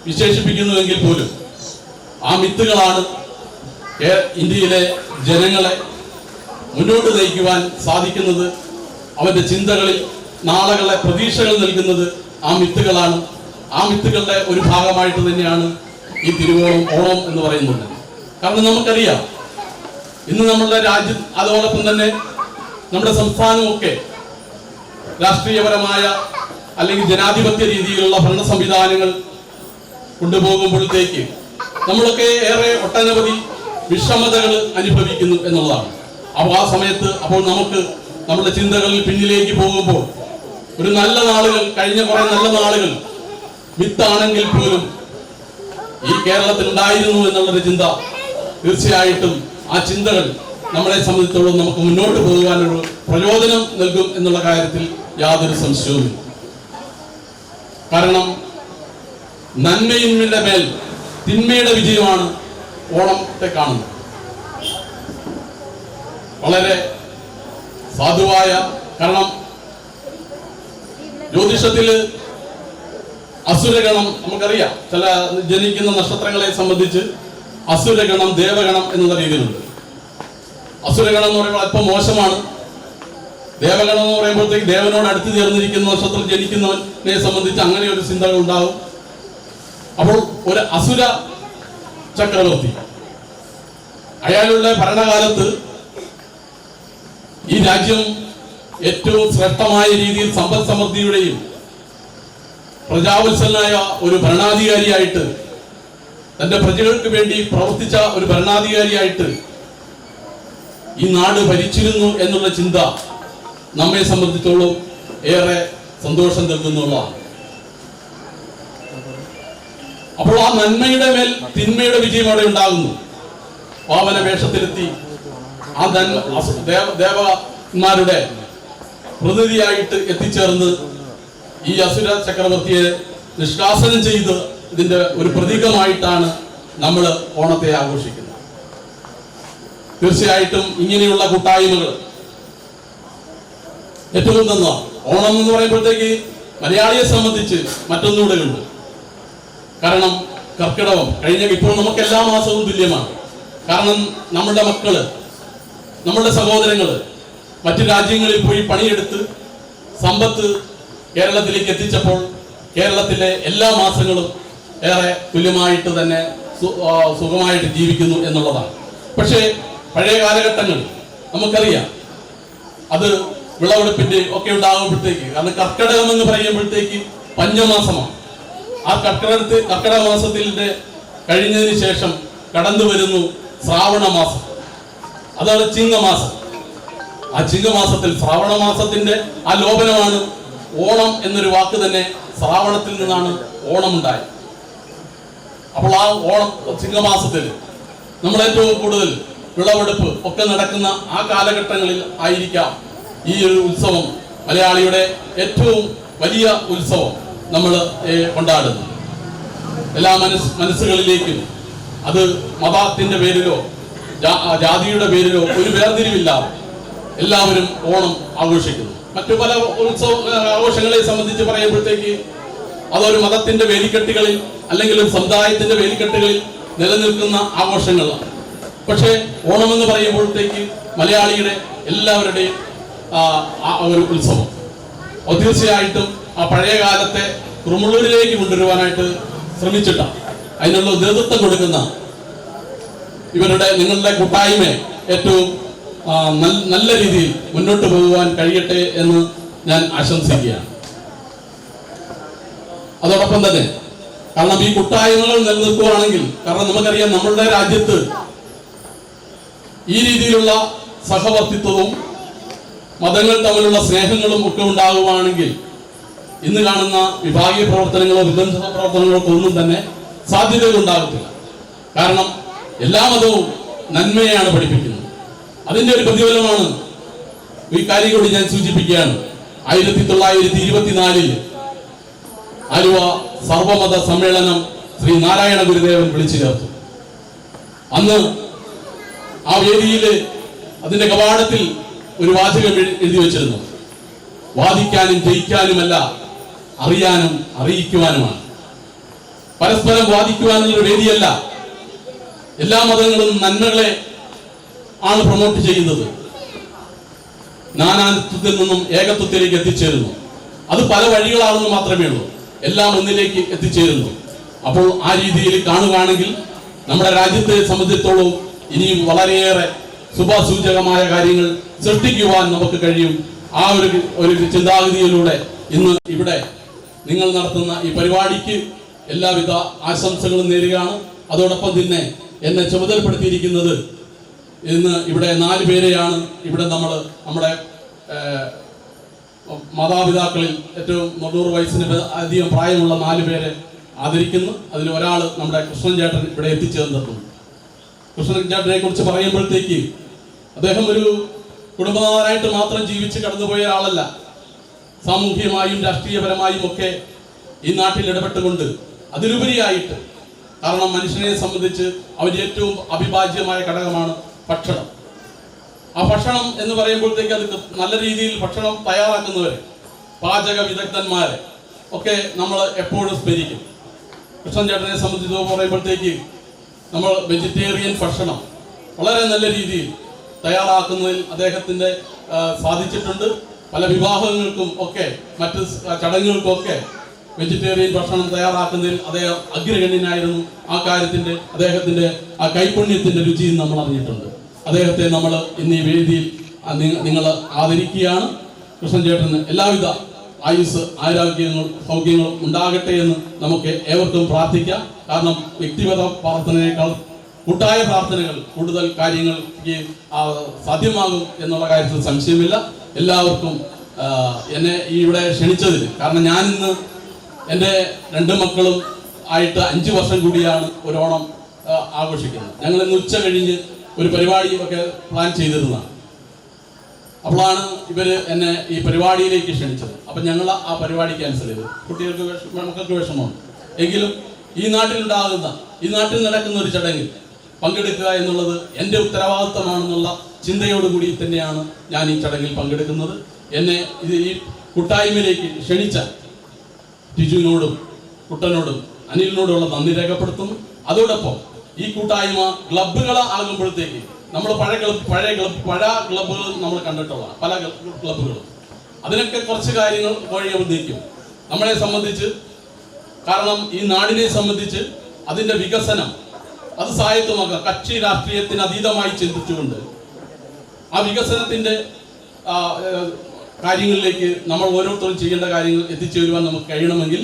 S7: വിശേഷിപ്പിക്കുന്നുവെങ്കിൽ പോലും ആ മിത്തുകളാണ് ഇന്ത്യയിലെ ജനങ്ങളെ മുന്നോട്ട് നയിക്കുവാൻ സാധിക്കുന്നത്. അവരുടെ ചിന്തകളിൽ നാളുകളെ പ്രതീക്ഷകൾ നൽകുന്നത് ആ മിത്തുകളാണ്. ആ മിത്തുകളുടെ ഒരു ഭാഗമായിട്ട് തന്നെയാണ് ഈ തിരുവോണം, ഓണം എന്ന് പറയുന്നത്. കാരണം നമുക്കറിയാം ഇന്ന് നമ്മളുടെ രാജ്യം, അതോടൊപ്പം തന്നെ നമ്മുടെ സംസ്ഥാനമൊക്കെ രാഷ്ട്രീയപരമായ അല്ലെങ്കിൽ ജനാധിപത്യ രീതിയിലുള്ള ഭരണ സംവിധാനങ്ങൾ കൊണ്ടുപോകുമ്പോഴത്തേക്ക് നമ്മളൊക്കെ ഏറെ ഒട്ടനവധി വിഷമതകൾ അനുഭവിക്കുന്നു എന്നുള്ളതാണ്. അപ്പോൾ ആ സമയത്ത് നമുക്ക് നമ്മുടെ ചിന്തകളിൽ പിന്നിലേക്ക് പോകുമ്പോൾ ഒരു നല്ല നാളുകൾ, കഴിഞ്ഞ കുറെ നല്ല നാളുകൾ മിത്താണെങ്കിൽ പോലും ഈ കേരളത്തിൽ ഉണ്ടായിരുന്നു എന്നുള്ളൊരു ചിന്ത തീർച്ചയായിട്ടും ആ ചിന്തകൾ നമ്മളെ സംബന്ധിച്ചിടത്തോളം നമുക്ക് മുന്നോട്ട് പോകുവാനൊരു പ്രചോദനം നൽകും എന്നുള്ള കാര്യത്തിൽ യാതൊരു സംശയവുമില്ല. കാരണം നന്മയിന്മയുടെ മേൽ തിന്മയുടെ വിജയമാണ് ഓണത്തെ കാണുന്നത്. വളരെ സാധുവായ, കാരണം ജ്യോതിഷത്തില് അസുരഗണം നമുക്കറിയാം, ചില ജനിക്കുന്ന നക്ഷത്രങ്ങളെ സംബന്ധിച്ച് അസുരഗണം, ദേവഗണം എന്നുള്ള രീതിയിലുണ്ട്. അസുരഗണം എന്ന് പറയുമ്പോൾ അല്പം മോശമാണ്. ദേവഗണം എന്ന് പറയുമ്പോഴത്തേക്ക് ദേവനോട് അടുത്ത് ചേർന്നിരിക്കുന്ന നക്ഷത്രത്തിൽ ജനിക്കുന്നവനെ സംബന്ധിച്ച് അങ്ങനെ ഒരു ചിന്തകൾ ഉണ്ടാവും. അപ്പോൾ ഒരു അസുര ചക്രവർത്തി, അയാളുടെ ഭരണകാലത്ത് ഈ രാജ്യം ഏറ്റവും ശ്രേഷ്ഠമായ രീതിയിൽ സമ്പദ് സമൃദ്ധിയുടെയും പ്രജാവത്സലനായ ഒരു ഭരണാധികാരിയായിട്ട്, തന്റെ പ്രജകൾക്ക് വേണ്ടി പ്രവർത്തിച്ച ഒരു ഭരണാധികാരിയായിട്ട് ഈ നാട് ഭരിച്ചിരുന്നു എന്നുള്ള ചിന്ത നമ്മെ സംബന്ധിച്ചോളം ഏറെ സന്തോഷം നൽകുന്നതാണ്. അപ്പോൾ ആ നന്മയുടെ മേൽ തിന്മയുടെ വിജയം അവിടെ ഉണ്ടാകുന്നു. പാവന വേഷത്തിലെത്തി ആ ദേവന്മാരുടെ പ്രതിനിധിയായിട്ട് എത്തിച്ചേർന്ന് ഈ അസുര ചക്രവർത്തിയെ നിഷ്കാസനം ചെയ്ത് ഇതിന്റെ ഒരു പ്രതീകമായിട്ടാണ് നമ്മൾ ഓണത്തെ ആഘോഷിക്കുന്നത്. തീർച്ചയായിട്ടും ഇങ്ങനെയുള്ള കൂട്ടായ്മകൾ ഏറ്റവും നന്നാണ്. ഓണം എന്ന് പറയുമ്പോഴത്തേക്ക് മലയാളിയെ സംബന്ധിച്ച് മറ്റൊന്നുകൂടെ ഉണ്ട്. കാരണം കർക്കിടകം ഇപ്പോൾ നമുക്ക് എല്ലാ മാസവും തുല്യമാണ്. കാരണം നമ്മുടെ മക്കള്, നമ്മുടെ സഹോദരങ്ങള് മറ്റു രാജ്യങ്ങളിൽ പോയി പണിയെടുത്ത് സമ്പത്ത് കേരളത്തിലേക്ക് എത്തിച്ചപ്പോൾ കേരളത്തിലെ എല്ലാ മാസങ്ങളും ഏറെ തുല്യമായിട്ട് തന്നെ സുഖമായിട്ട് ജീവിക്കുന്നു എന്നുള്ളതാണ്. പക്ഷേ പഴയ കാലഘട്ടങ്ങളിൽ നമുക്കറിയാം അത് വിളവെടുപ്പിന്റെ ഒക്കെ ഉണ്ടാകുമ്പോഴത്തേക്ക്, കാരണം കർക്കിടകം എന്ന് പറയുമ്പോഴത്തേക്ക് പഞ്ഞമാസമാണ്. ആ കർക്കിടക മാസത്തിന്റെ കഴിഞ്ഞതിന് ശേഷം കടന്നു വരുന്നു ശ്രാവണ മാസം, അതാണ് ചിങ്ങമാസം. ആ ചിങ്ങമാസത്തിൽ, ശ്രാവണ മാസത്തിന്റെ ആ ലോപനമാണ് ഓണം എന്നൊരു വാക്ക് തന്നെ ശ്രാവണത്തിൽ നിന്നാണ് ഓണം ഉണ്ടായത്. അപ്പോൾ ആ ഓണം ചിങ്ങമാസത്തിൽ നമ്മൾ ഏറ്റവും കൂടുതൽ വിളവെടുപ്പ് ഒക്കെ നടക്കുന്ന ആ കാലഘട്ടങ്ങളിൽ ആയിരിക്കാം ഈ ഒരു ഉത്സവം, മലയാളിയുടെ ഏറ്റവും വലിയ ഉത്സവം നമ്മൾ കൊണ്ടാടുന്നു. എല്ലാ മനസ്സുകളിലേക്കും അത് മതത്തിന്റെ പേരിലോ ജാതിയുടെ പേരിലോ ഒരു വേർതിരിവില്ലാതെ എല്ലാവരും ഓണം ആഘോഷിക്കുന്നു. മറ്റു പല ആഘോഷങ്ങളെ സംബന്ധിച്ച് പറയുമ്പോഴത്തേക്ക് അതൊരു മതത്തിന്റെ വേലിക്കെട്ടുകളിൽ അല്ലെങ്കിൽ ഒരു സമുദായത്തിന്റെ വേലിക്കെട്ടുകളിൽ നിലനിൽക്കുന്ന ആഘോഷങ്ങളാണ്. പക്ഷേ ഓണം എന്ന് പറയുമ്പോഴത്തേക്ക് മലയാളിയുടെ എല്ലാവരുടെയും ഒരു ഉത്സവം. തീർച്ചയായിട്ടും ആ പഴയ കാലത്തെ കുറുമുള്ളൂരിലേക്ക് കൊണ്ടുവരുവാനായിട്ട് ശ്രമിച്ചിട്ടാണ് അതിനുള്ള നേതൃത്വം കൊടുക്കുന്ന നിങ്ങളുടെ കൂട്ടായ്മയെ ഏറ്റവും നല്ല രീതിയിൽ മുന്നോട്ട് പോകുവാൻ കഴിയട്ടെ എന്ന് ഞാൻ ആശംസിക്കുകയാണ്. അതോടൊപ്പം തന്നെ കാരണം ഈ കൂട്ടായ്മകൾ നിലനിൽക്കുകയാണെങ്കിൽ, കാരണം നമുക്കറിയാം നമ്മളുടെ രാജ്യത്ത് ഈ രീതിയിലുള്ള സഹവർത്തിത്വവും മതങ്ങൾ തമ്മിലുള്ള സ്നേഹങ്ങളും ഒക്കെ ഉണ്ടാകുവാണെങ്കിൽ ഇന്ന് കാണുന്ന വിഭാഗീയ പ്രവർത്തനങ്ങളോ വിധ്വംസ പ്രവർത്തനങ്ങൾക്കോ ഒന്നും തന്നെ സാധ്യതകൾ ഉണ്ടാകത്തില്ല. കാരണം എല്ലാ മതവും നന്മയാണ് പഠിപ്പിക്കുന്നത്. അതിന്റെ ഒരു പ്രതിഫലമാണ് ഈ കാര്യം കൂടി ഞാൻ സൂചിപ്പിക്കുകയാണ്. 1924 ആലുവ സർവമത സമ്മേളനം ശ്രീ നാരായണ ഗുരുദേവൻ വിളിച്ചു ചേർത്തു. അന്ന് ആ വേദിയിൽ അതിന്റെ കവാടത്തിൽ ഒരു വാചകം എഴുതി വെച്ചിരുന്നു: വാദിക്കാനും ജയിക്കാനുമല്ല, അറിയാനും അറിയിക്കുവാനുമാണ്. പരസ്പരം വാദിക്കുവാനുള്ള വേദിയല്ല. എല്ലാ മതങ്ങളും നന്മകളെ ആണ് പ്രൊമോട്ട് ചെയ്യുന്നത്. നാനാത്വത്തിൽ നിന്നും ഏകത്വത്തിലേക്ക് എത്തിച്ചേരുന്നു. അത് പല വഴികളാണെന്ന് മാത്രമേ ഉള്ളൂ. എല്ലാം ഒന്നിലേക്ക് എത്തിച്ചേരുന്നു. അപ്പോൾ ആ രീതിയിൽ കാണുകയാണെങ്കിൽ നമ്മുടെ രാജ്യത്തെ സംബന്ധിച്ചിടത്തോളം ഇനിയും വളരെയേറെ ശുഭസൂചകമായ കാര്യങ്ങൾ സൃഷ്ടിക്കുവാൻ നമുക്ക് കഴിയും. ആ ഒരു ചിന്താഗതിയിലൂടെ ഇന്ന് ഇവിടെ നിങ്ങൾ നടത്തുന്ന ഈ പരിപാടിക്ക് എല്ലാവിധ ആശംസകളും നേരുകയാണ്. അതോടൊപ്പം തന്നെ എന്നെ ചുമതലപ്പെടുത്തിയിരിക്കുന്നത് ഇന്ന് ഇവിടെ 4 പേരെയാണ് ഇവിടെ നമ്മുടെ മാതാപിതാക്കളിൽ ഏറ്റവും 90 വയസ്സിന് അധികം പ്രായമുള്ള 4 പേരെ ആദരിക്കുന്നു. അതിൽ ഒരാൾ നമ്മുടെ കൃഷ്ണൻ ചേട്ടൻ ഇവിടെ എത്തിച്ചേർന്നിട്ടുണ്ട്. കൃഷ്ണൻ ചേട്ടനെ കുറിച്ച് പറയുമ്പോഴത്തേക്ക് അദ്ദേഹം ഒരു കുടുംബനാഥനായിട്ട് മാത്രം ജീവിച്ച് കടന്നുപോയ ഒരാളല്ല. സാമൂഹ്യമായും രാഷ്ട്രീയപരമായും ഒക്കെ ഈ നാട്ടിൽ ഇടപെട്ടുകൊണ്ട് അതിലുപരിയായിട്ട്, കാരണം മനുഷ്യനെ സംബന്ധിച്ച് അവൻ്റെ ഏറ്റവും അവിഭാജ്യമായ ഘടകമാണ് ഭക്ഷണം. ആ ഭക്ഷണം എന്ന് പറയുമ്പോഴത്തേക്ക് അത് നല്ല രീതിയിൽ ഭക്ഷണം തയ്യാറാക്കുന്നവരെ, പാചക വിദഗ്ധന്മാരെ ഒക്കെ നമ്മൾ എപ്പോഴും സ്മരിക്കും. കൃഷ്ണൻ ചേട്ടനെ സംബന്ധിച്ച് പറയുമ്പോഴത്തേക്ക് നമ്മൾ വെജിറ്റേറിയൻ ഭക്ഷണം വളരെ നല്ല രീതിയിൽ തയ്യാറാക്കുന്നതിൽ അദ്ദേഹത്തിൻ്റെ സാധിച്ചിട്ടുണ്ട്. പല വിവാഹങ്ങൾക്കും ഒക്കെ മറ്റ് ചടങ്ങുകൾക്കും ഒക്കെ വെജിറ്റേറിയൻ ഭക്ഷണം തയ്യാറാക്കുന്നതിൽ അദ്ദേഹം അഗ്രഗണ്യനായിരുന്നു. ആ കാര്യത്തിൻ്റെ അദ്ദേഹത്തിൻ്റെ ആ കൈപുണ്യത്തിൻ്റെ രുചിയും നമ്മൾ അറിഞ്ഞിട്ടുണ്ട്. അദ്ദേഹത്തെ നമ്മൾ ഇന്ന് ഈ വേദിയിൽ നിങ്ങൾ ആദരിക്കുകയാണ്. കൃഷ്ണൻ ചേട്ടന് എല്ലാവിധ ആയുസ്, ആരോഗ്യങ്ങളും സൗഖ്യങ്ങളും ഉണ്ടാകട്ടെ എന്ന് നമുക്ക് ഏവർക്കും പ്രാർത്ഥിക്കാം. കാരണം വ്യക്തിഗത പ്രാർത്ഥനയേക്കാൾ കൂട്ടായ പ്രാർത്ഥനകൾ കൂടുതൽ കാര്യങ്ങൾക്ക് സാധ്യമാകും എന്നുള്ള കാര്യത്തിൽ സംശയമില്ല. എല്ലാവർക്കും എന്നെ ഇവിടെ ക്ഷണിച്ചതിൽ, കാരണം ഞാനിന്ന് എൻ്റെ 2 മക്കളും ആയിട്ട് 5 വർഷം കൂടിയാണ് ഒരു ഓണം ആഘോഷിക്കുന്നത്. ഞങ്ങൾ ഇന്ന് ഉച്ച കഴിഞ്ഞ് ഒരു പരിപാടിയൊക്കെ പ്ലാൻ ചെയ്തിരുന്നതാണ്. അപ്പോഴാണ് ഇവർ എന്നെ ഈ പരിപാടിയിലേക്ക് ക്ഷണിച്ചത്. അപ്പം ഞങ്ങൾ ആ പരിപാടി ക്യാൻസൽ ചെയ്തു. കുട്ടികൾക്ക് മക്കൾക്ക് വിഷമമുണ്ട്. എങ്കിലും ഈ നാട്ടിലുണ്ടാകുന്ന, ഈ നാട്ടിൽ നടക്കുന്ന ഒരു ചടങ്ങിൽ പങ്കെടുക്കുക എന്നുള്ളത് എൻ്റെ ഉത്തരവാദിത്തമാണെന്നുള്ള ചിന്തയോടുകൂടി തന്നെയാണ് ഞാൻ ഈ ചടങ്ങിൽ പങ്കെടുക്കുന്നത്. എന്നെ ഈ കൂട്ടായ്മയിലേക്ക് ക്ഷണിച്ച ടിജുവിനോടും കുട്ടനോടും അനിലിനോടുമുള്ള നന്ദി രേഖപ്പെടുത്തുന്നു. അതോടൊപ്പം ഈ കൂട്ടായ്മ ക്ലബ്ബുകൾ ആകുമ്പോഴത്തേക്ക് നമ്മൾ പഴയ ക്ലബ്ബുകൾ നമ്മൾ കണ്ടിട്ടുള്ള പല ക്ലബ്ബുകളും അതിനൊക്കെ കുറച്ച് കാര്യങ്ങൾ വഴിയൊന്നിക്കും നമ്മളെ സംബന്ധിച്ച്. കാരണം ഈ നാടിനെ സംബന്ധിച്ച് അതിൻ്റെ വികസനം അത് സ്വായത്തമാക്കുക, കക്ഷി രാഷ്ട്രീയത്തിന് അതീതമായി ചിന്തിച്ചുകൊണ്ട് ആ വികസനത്തിൻ്റെ കാര്യങ്ങളിലേക്ക് നമ്മൾ ഓരോരുത്തരും ചെയ്യേണ്ട കാര്യങ്ങൾ എത്തിച്ചേരുവാൻ നമുക്ക് കഴിയണമെങ്കിൽ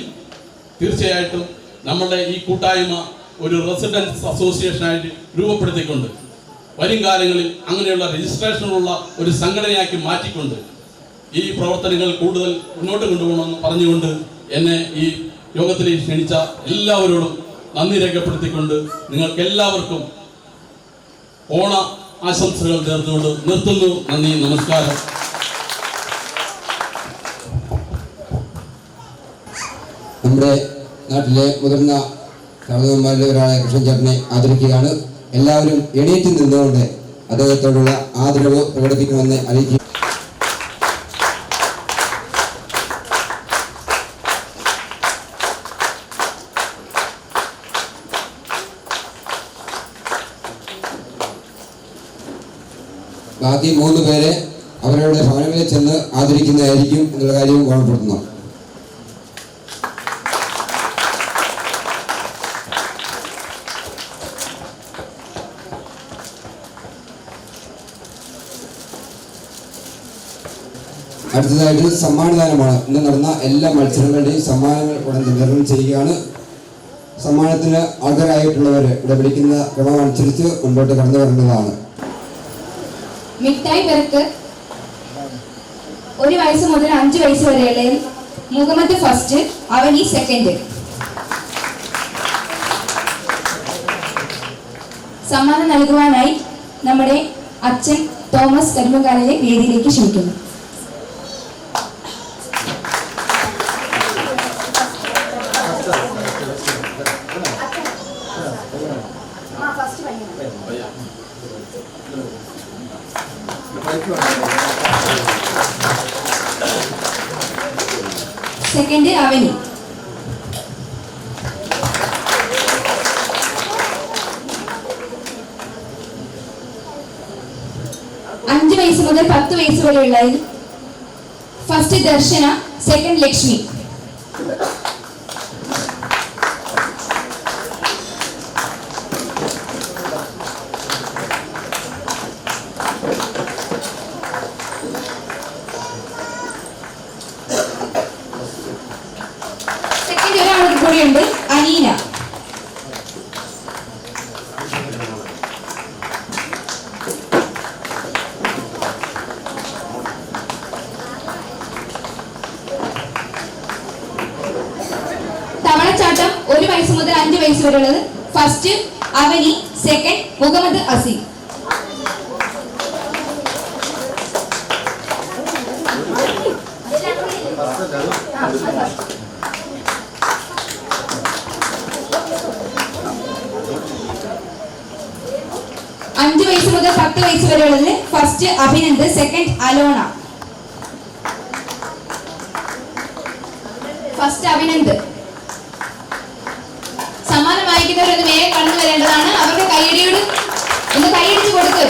S7: തീർച്ചയായിട്ടും നമ്മളുടെ ഈ കൂട്ടായ്മ ഒരു റെസിഡൻസ് അസോസിയേഷനായിട്ട് രൂപപ്പെടുത്തിക്കൊണ്ട് വരും കാലങ്ങളിൽ അങ്ങനെയുള്ള രജിസ്ട്രേഷനുള്ള ഒരു സംഘടനയാക്കി മാറ്റിക്കൊണ്ട് ഈ പ്രവർത്തനങ്ങൾ കൂടുതൽ മുന്നോട്ട് കൊണ്ടുപോകണമെന്ന് പറഞ്ഞുകൊണ്ട് എന്നെ ഈ യോഗത്തിലേക്ക് ക്ഷണിച്ച എല്ലാവരോടും നന്ദി രേഖപ്പെടുത്തിക്കൊണ്ട് നിങ്ങൾക്ക് എല്ലാവർക്കും ഓണ ആശംസകൾ നേർന്നുകൊണ്ട് നിർത്തുന്നു. നന്ദി, നമസ്കാരം.
S6: നമ്മുടെ നാട്ടിലെ മുതിർന്ന കാർന്നവന്മാരിൽ ഒരാളെ കൃഷ്ണൻ ചേട്ടനെ ആദരിക്കുകയാണ്. എല്ലാവരും എണീറ്റ് നിന്നുകൊണ്ട് അദ്ദേഹത്തോടുള്ള ആദരവ് പ്രകടിപ്പിക്കുമെന്ന് അറിയിക്കും. ബാക്കി 3 പേരെ അവരുടെ ഭവനങ്ങളിൽ ചെന്ന് ആദരിക്കുന്നതായിരിക്കും എന്നുള്ള കാര്യവും ഓർമ്മപ്പെടുത്തുന്നു. അടുത്തതായിട്ട് സമ്മാനദാനമാണ്. ഇന്ന് നടന്ന എല്ലാ മത്സരങ്ങളുടെയും സമ്മാനങ്ങൾ ഉടൻ വിതരണം ചെയ്യുകയാണ്. സമ്മാനത്തിന് അർഹരായിട്ടുള്ളവർ ഇവിടെ വിളിക്കുന്ന ക്രമം അനുസരിച്ച് മുൻപോട്ട് കടന്നു വരേണ്ടതാണ്.
S5: മിഠായി പെറുക്ക് 1 വയസ്സ് മുതൽ 5 വയസ്സ് വരെയുള്ള മുഹമ്മദ് ഫസ്റ്റ്, അവനി സെക്കൻഡ്. സമ്മാനം നൽകുവാനായി നമ്മുടെ അച്ഛൻ തോമസ് കരിമ്പുകാരനെ വേദിയിലേക്ക് ക്ഷണിക്കുന്നു. സെക്കൻഡ് അവനി. അഞ്ച് വയസ്സ് മുതൽ 10 വയസ്സ് വരെയുള്ളതിൽ first Darshana, second Lakshmi. Second ഒരാൾക്ക് കൂടിയുണ്ട്, അനീന. തവളച്ചാട്ടം 1 വയസ്സ് മുതൽ 5 വയസ്സ് വരെയുള്ളത് ഫസ്റ്റ് അവനി, സെക്കൻഡ് മുഹമ്മദ് അസീം. അഞ്ച് വയസ്സ് മുതൽ 10 വയസ്സ് വരെയുള്ളത് first Abhinand, second Alona. First Abhinand. സമ്മാനം വായിക്കുന്നവരൊന്ന് വേഗം കടന്നു വരേണ്ടതാണ്. അവരുടെ കൈയടിയോട് ഒന്ന് കൈയടിച്ച് കൊടുക്ക്.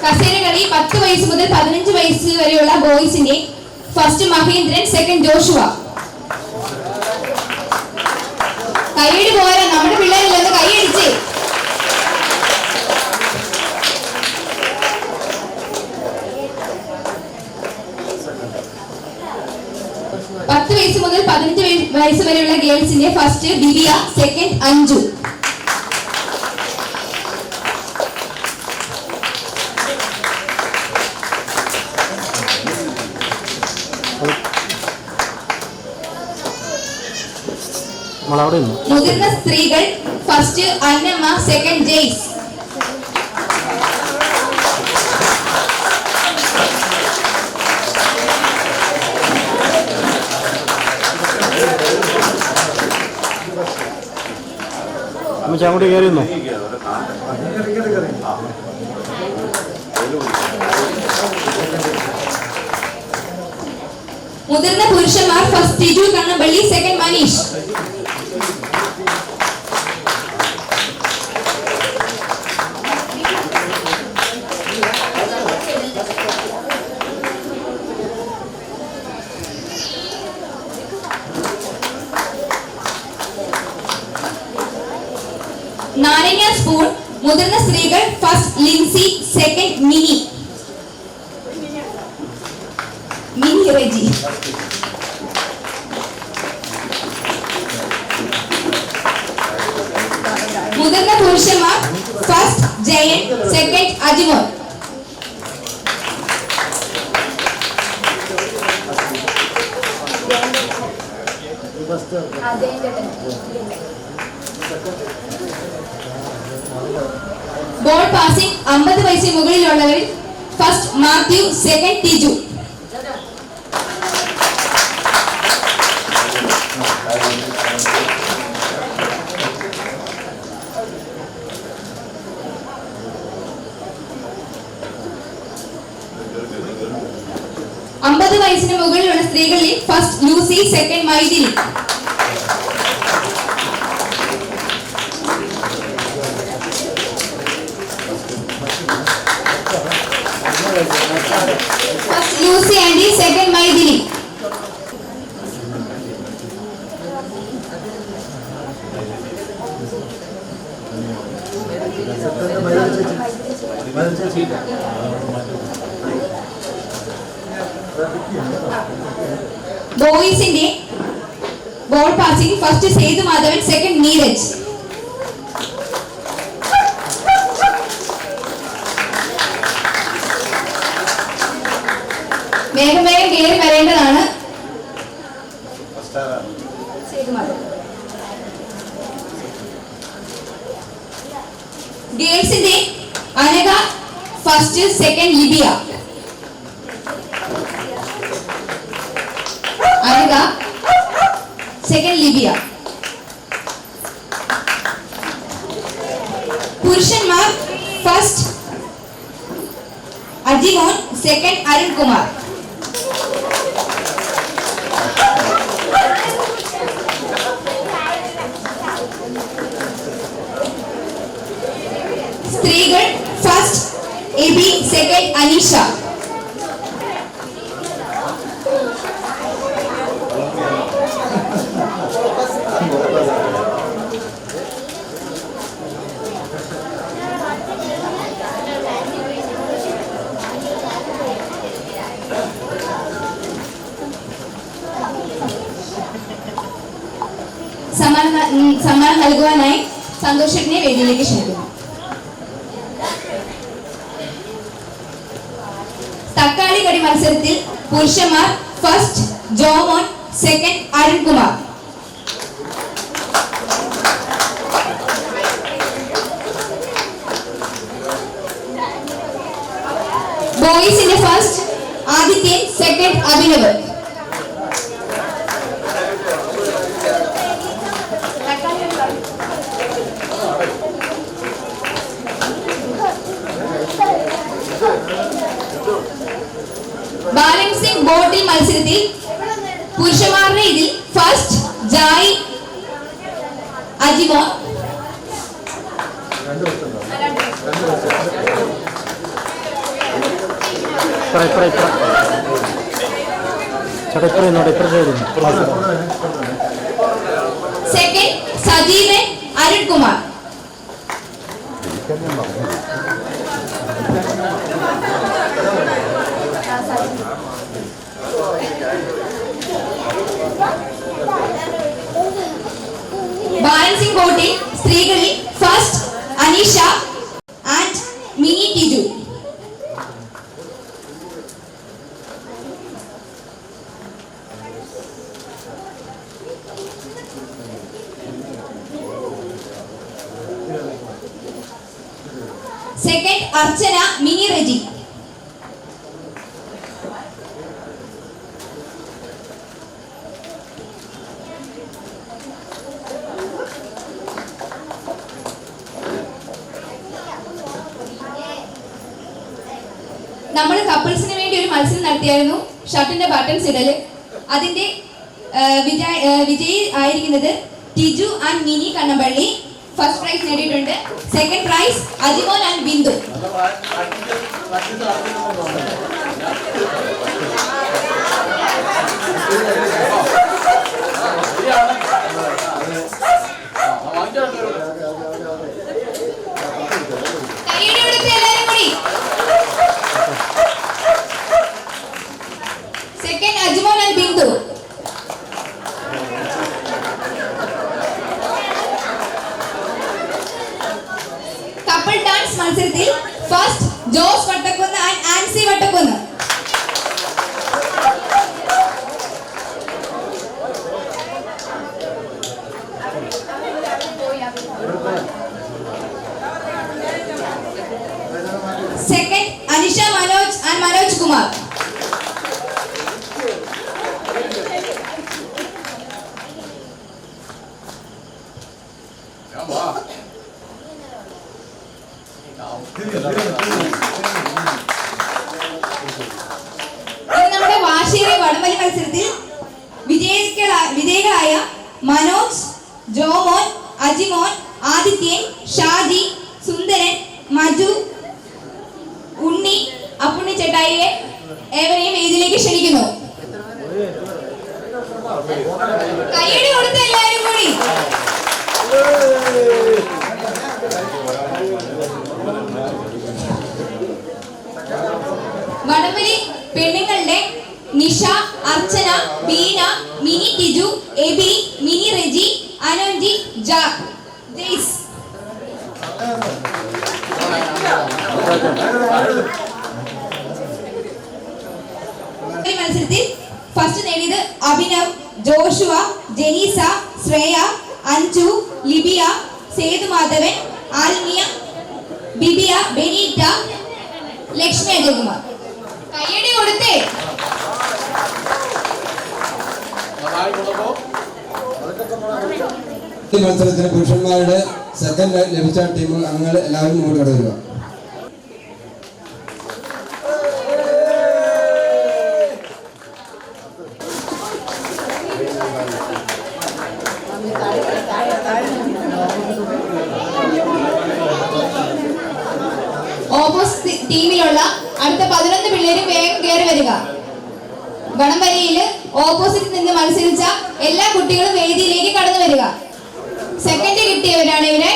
S5: കസേര കളി 10 വയസ്സ് മുതൽ 15 വയസ്സ് വരെയുള്ള ബോയ്സിന്റെ ഫസ്റ്റ് മഹേന്ദ്രൻ, സെക്കൻഡ് ജോഷുവ. കൈയടി പോരാ, നമ്മുടെ പിള്ളേരില്ലെന്ന് കൈയടിച്ച്. പത്ത് വയസ്സ് മുതൽ 15 വയസ്സ് വരെയുള്ള ഗേൾസിന്റെ ഫസ്റ്റ് ദിവ്യ, സെക്കൻഡ് അഞ്ജു. മുതിർന്ന സ്ത്രീകൾ ഫസ്റ്റ് അന്നമ്മ, സെക്കൻഡ് ജെയ്സ്.
S8: അങ്ങോട്ട് കയറിയുന്നു.
S5: മുതിർന്ന പുരുഷന്മാർ ഫസ്റ്റ് ടിജു കണ്ണമ്പള്ളി, സെക്കൻഡ് മനീഷ്. നാരങ്ങ സ്പൂൺ മുതിർന്ന സ്ത്രീകൾ ഫസ്റ്റ് ലിൻസി, സെക്കൻഡ് മിനി. മിനി റെജി. മുതിർന്ന പുരുഷന്മാർ first Jayan, second Ajimon. Ball passing 50 വയസ്സിന് മുകളിലുള്ളവരിൽ ഫസ്റ്റ് മാത്യു, സെക്കൻഡ് ടിജു. വയസ്സിന് മുകളിലുള്ള സ്ത്രീകളിൽ first Lucy, second Maithili. First Lucy and second Maithili. Boys in the ball passing, first Sethu Madhavan, second Neeraj. വേഗം വേഗം കയറി വരേണ്ടതാണ്. ഗേൾസിന്റെ Anagha first, second Libiya. Anagha second Libiya. പുരുഷന്മാർ ഫസ്റ്റ് അജിമോൻ, സെക്കൻഡ് അരുൺകുമാർ. സ്ത്രീകൾ ഫസ്റ്റ് എബി, സെക്കൻഡ് അനീഷ. സമ്മാനം നൽകുവാനായി സന്തോഷിനെ വേദിയിലേക്ക് ക്ഷണിക്കുന്നു. തക്കാളി കടി മത്സരത്തിൽ പുരുഷന്മാർ ഫസ്റ്റ് ജോമോൻ, സെക്കൻഡ് അരുൺകുമാർ. ബോയ്സിന്റെ first Adithyan, second Abhinav. Balancing bottle മത്സരത്തിൽ പുരുഷന്മാരുടെ ഇതിൽ first Jai Ajimon, second Sajeevan Arunkumar. Balancing bottle സ്ത്രീകളിൽ first Aneesha and Mini Tiju. Second Archana, Mini Reji. നമ്മൾ കപ്പിൾസിന് വേണ്ടി ഒരു മത്സരം നടത്തിയായിരുന്നു, ഷർട്ടിന്റെ ബട്ടൺസ് ഇടല്. അതിന്റെ വിജയി ആയിരിക്കുന്നത് Tiju and Mini Kannampally. First prize നേടിയിട്ടുണ്ട്. Second prize Ajimon and Bindu. കൈയ്യടി കൊടുത്ത് എല്ലാവരും കൂടി. Second Ajimon and Bindu. Couple dance മത്സരത്തിൽ first Jose Vattakkunnu and Ancy Vattakkunnu. Second Anisha Manoj and Manoj Kumar. നമ്മുടെ വാശിയേറിയ വടംവലി മത്സരത്തിൽ വിജയികളായ മനോജ്, ജോമോൻ, അജിമോൻ, ആദിത്യൻ, ഷാജി, സുന്ദരൻ, മജു, ഉണ്ണി, അപ്പുണ്ണി ചേട്ടായിയെ ഏവരെയും വേദിയിലേക്ക് ക്ഷണിക്കുന്നു. കൈയ്യടി കൊടുത്ത എല്ലാവരും കൂടി. വടംവലി പെണ്ണുങ്ങളുടെ നിഷ, അർച്ചന, ബീന, മിനി ടിജു, എബി, മിനി റെജി, അനോൻജി, ജെയ്സ്. മത്സരത്തിൽ ഫസ്റ്റ് നേടിയത് അഭിനവ്, ജോഷുവ, ജെനീസ, ശ്രേയ, അഞ്ജു, ലിബിയ, സേതുമാധവൻ, ആൽമിയ, ബിബിയ, ബെനീറ്റ, ലക്ഷ്മി അജയകുമാർ. കയ്യടി കൊടുത്തേ.
S6: ഈ മത്സരത്തിന് പുരുഷന്മാരുടെ സെക്കൻഡ് ലഭിച്ച ടീം അംഗങ്ങൾ എല്ലാവരും മുന്നോട്ട് കടന്നു വരിക.
S5: കയറി വരിക. വടംവലിയിൽ ഓപ്പോസിറ്റ് നിന്ന് മത്സരിച്ച എല്ലാ കുട്ടികളും വേദിയിലേക്ക് കടന്നു വരിക. സെക്കൻഡ് കിട്ടിയവരാണ് ഇവരെ.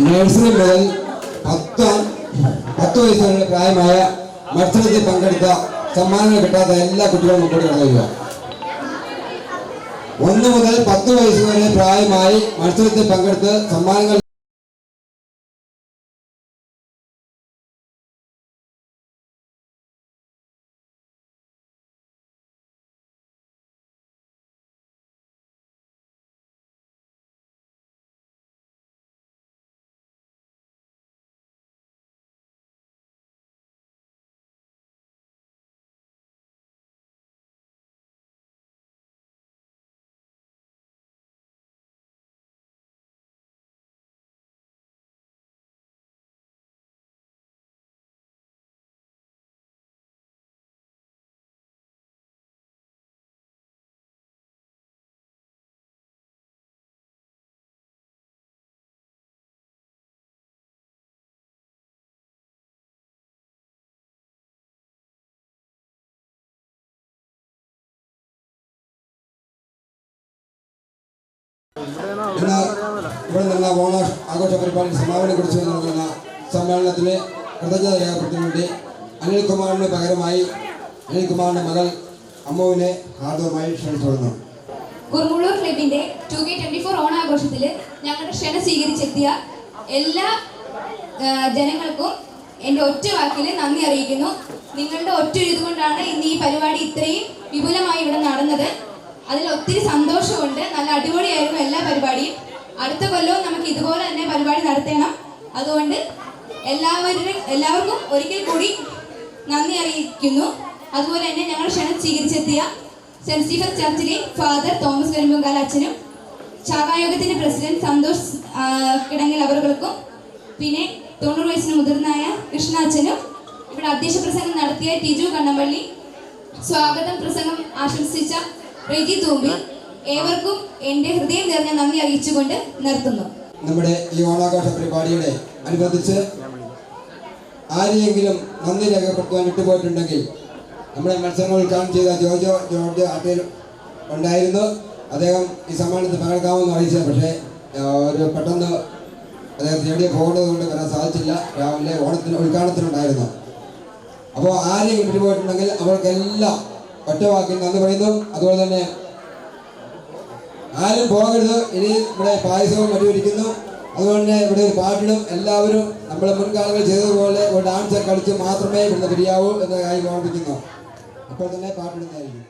S6: നഴ്സറി മുതൽ 10 വയസ്സ് വരെ പ്രായമായ മത്സരത്തിൽ പങ്കെടുത്ത സമ്മാനങ്ങൾ കിട്ടാത്ത എല്ലാ കുട്ടികളും മുമ്പോട്ട് കടന്നു വരിക. 1 മുതൽ 10 വയസ്സ് വരെ പ്രായമായി മത്സരത്തിൽ പങ്കെടുത്ത് സമ്മാനങ്ങൾ ഇന്ന് ഇവിടെ നിന്നുള്ള ഓണ ആഘോഷ പരിപാടി സമാപനം കുറിച്ച് നൽകുന്ന സമ്മേളനത്തിന് കൃതജ്ഞത രേഖപ്പെടുത്താൻ വേണ്ടി അനിൽകുമാറിന് പകരമായി അനിൽകുമാറിന്റെ മകൾ അമ്മുവിനെ ഹാർദവമായി ക്ഷണിച്ചുകൊള്ളുന്നു.
S5: കുറുമുള്ളൂർ ക്ലബിന്റെ 2K24 ഓണാഘോഷത്തിൽ ഞങ്ങളുടെ ക്ഷണം സ്വീകരിച്ചെത്തിയ എല്ലാ ജനങ്ങൾക്കും എൻ്റെ ഒറ്റ വാക്കിൽ നന്ദി അറിയിക്കുന്നു. നിങ്ങളുടെ ഒറ്റ ഇതുകൊണ്ടാണ് ഇന്ന് ഈ പരിപാടി ഇത്രയും വിപുലമായി ഇവിടെ നടന്നത്. അതിൽ ഒത്തിരി സന്തോഷമുണ്ട്. നല്ല അടിപൊളിയായിരുന്നു എല്ലാ പരിപാടിയും. അടുത്ത കൊല്ലവും നമുക്ക് ഇതുപോലെ തന്നെ പരിപാടി നടത്തണം. അതുകൊണ്ട് എല്ലാവർക്കും ഒരിക്കൽ കൂടി നന്ദി അറിയിക്കുന്നു. അതുപോലെ തന്നെ ഞങ്ങൾ ക്ഷണം സ്വീകരിച്ചെത്തിയ സെന്റ് സ്റ്റീഫൻ ചർച്ചിലെ ഫാദർ തോമസ് കരിമ്പുങ്കാല അച്ഛനും ശാഖായോഗത്തിന്റെ പ്രസിഡന്റ് സന്തോഷ് കിടങ്ങൽ അവർക്കും പിന്നെ 90 വയസ്സിന് മുതിർന്നായ കൃഷ്ണ അച്ഛനും ഇവിടെ അധ്യക്ഷ പ്രസംഗം നടത്തിയ ടിജു കണ്ണമ്പള്ളി, സ്വാഗതം പ്രസംഗം ആശംസിച്ച റെജി തൂമ്പി, ഏവർക്കും എൻ്റെ ഹൃദയം നിറഞ്ഞ നന്ദി അറിയിച്ചുകൊണ്ട് നിർത്തുന്നു.
S6: നമ്മുടെ ഈ ഓണാഘോഷ പരിപാടിയുടെ അനുബന്ധിച്ച് ആരെയെങ്കിലും നന്ദി രേഖപ്പെടുത്തുവാൻ വിട്ടുപോയിട്ടുണ്ടെങ്കിൽ നമ്മുടെ മത്സരങ്ങൾ ഉദ്ഘാടനം ചെയ്ത ജോർജ് ആട്ടയിൽ ഉണ്ടായിരുന്നു. അദ്ദേഹം ഈ സമ്മാനത്തിൽ പങ്കെടുക്കാമെന്ന് അറിയിച്ചത്, പക്ഷേ ഒരു പെട്ടെന്ന് അദ്ദേഹം എവിടെ പോകുന്നത് കൊണ്ട് വരാൻ സാധിച്ചില്ല. രാവിലെ ഓണത്തിന് ഉദ്ഘാടനത്തിനുണ്ടായിരുന്നു. അപ്പോൾ ആരെങ്കിലും വിട്ടുപോയിട്ടുണ്ടെങ്കിൽ അവർക്കെല്ലാം ഒറ്റവാക്കിൽ നന്ദി പറയുന്നു. അതുപോലെ തന്നെ ആരും പോകരുത്. ഇനി ഇവിടെ പായസവും മറ്റുമിരിക്കുന്നു. അതുകൊണ്ട് തന്നെ ഇവിടെ ഒരു പാട്ടിടും. എല്ലാവരും നമ്മളെ മുൻകാലങ്ങൾ ചെയ്തതുപോലെ ഒരു ഡാൻസ് കളിച്ച് മാത്രമേ ഇവിടുന്ന് പിരിയാവൂ എന്ന കാര്യം ഓർമ്മിക്കുന്നു. അപ്പോൾ തന്നെ പാട്ടിടുന്നതായിരിക്കും.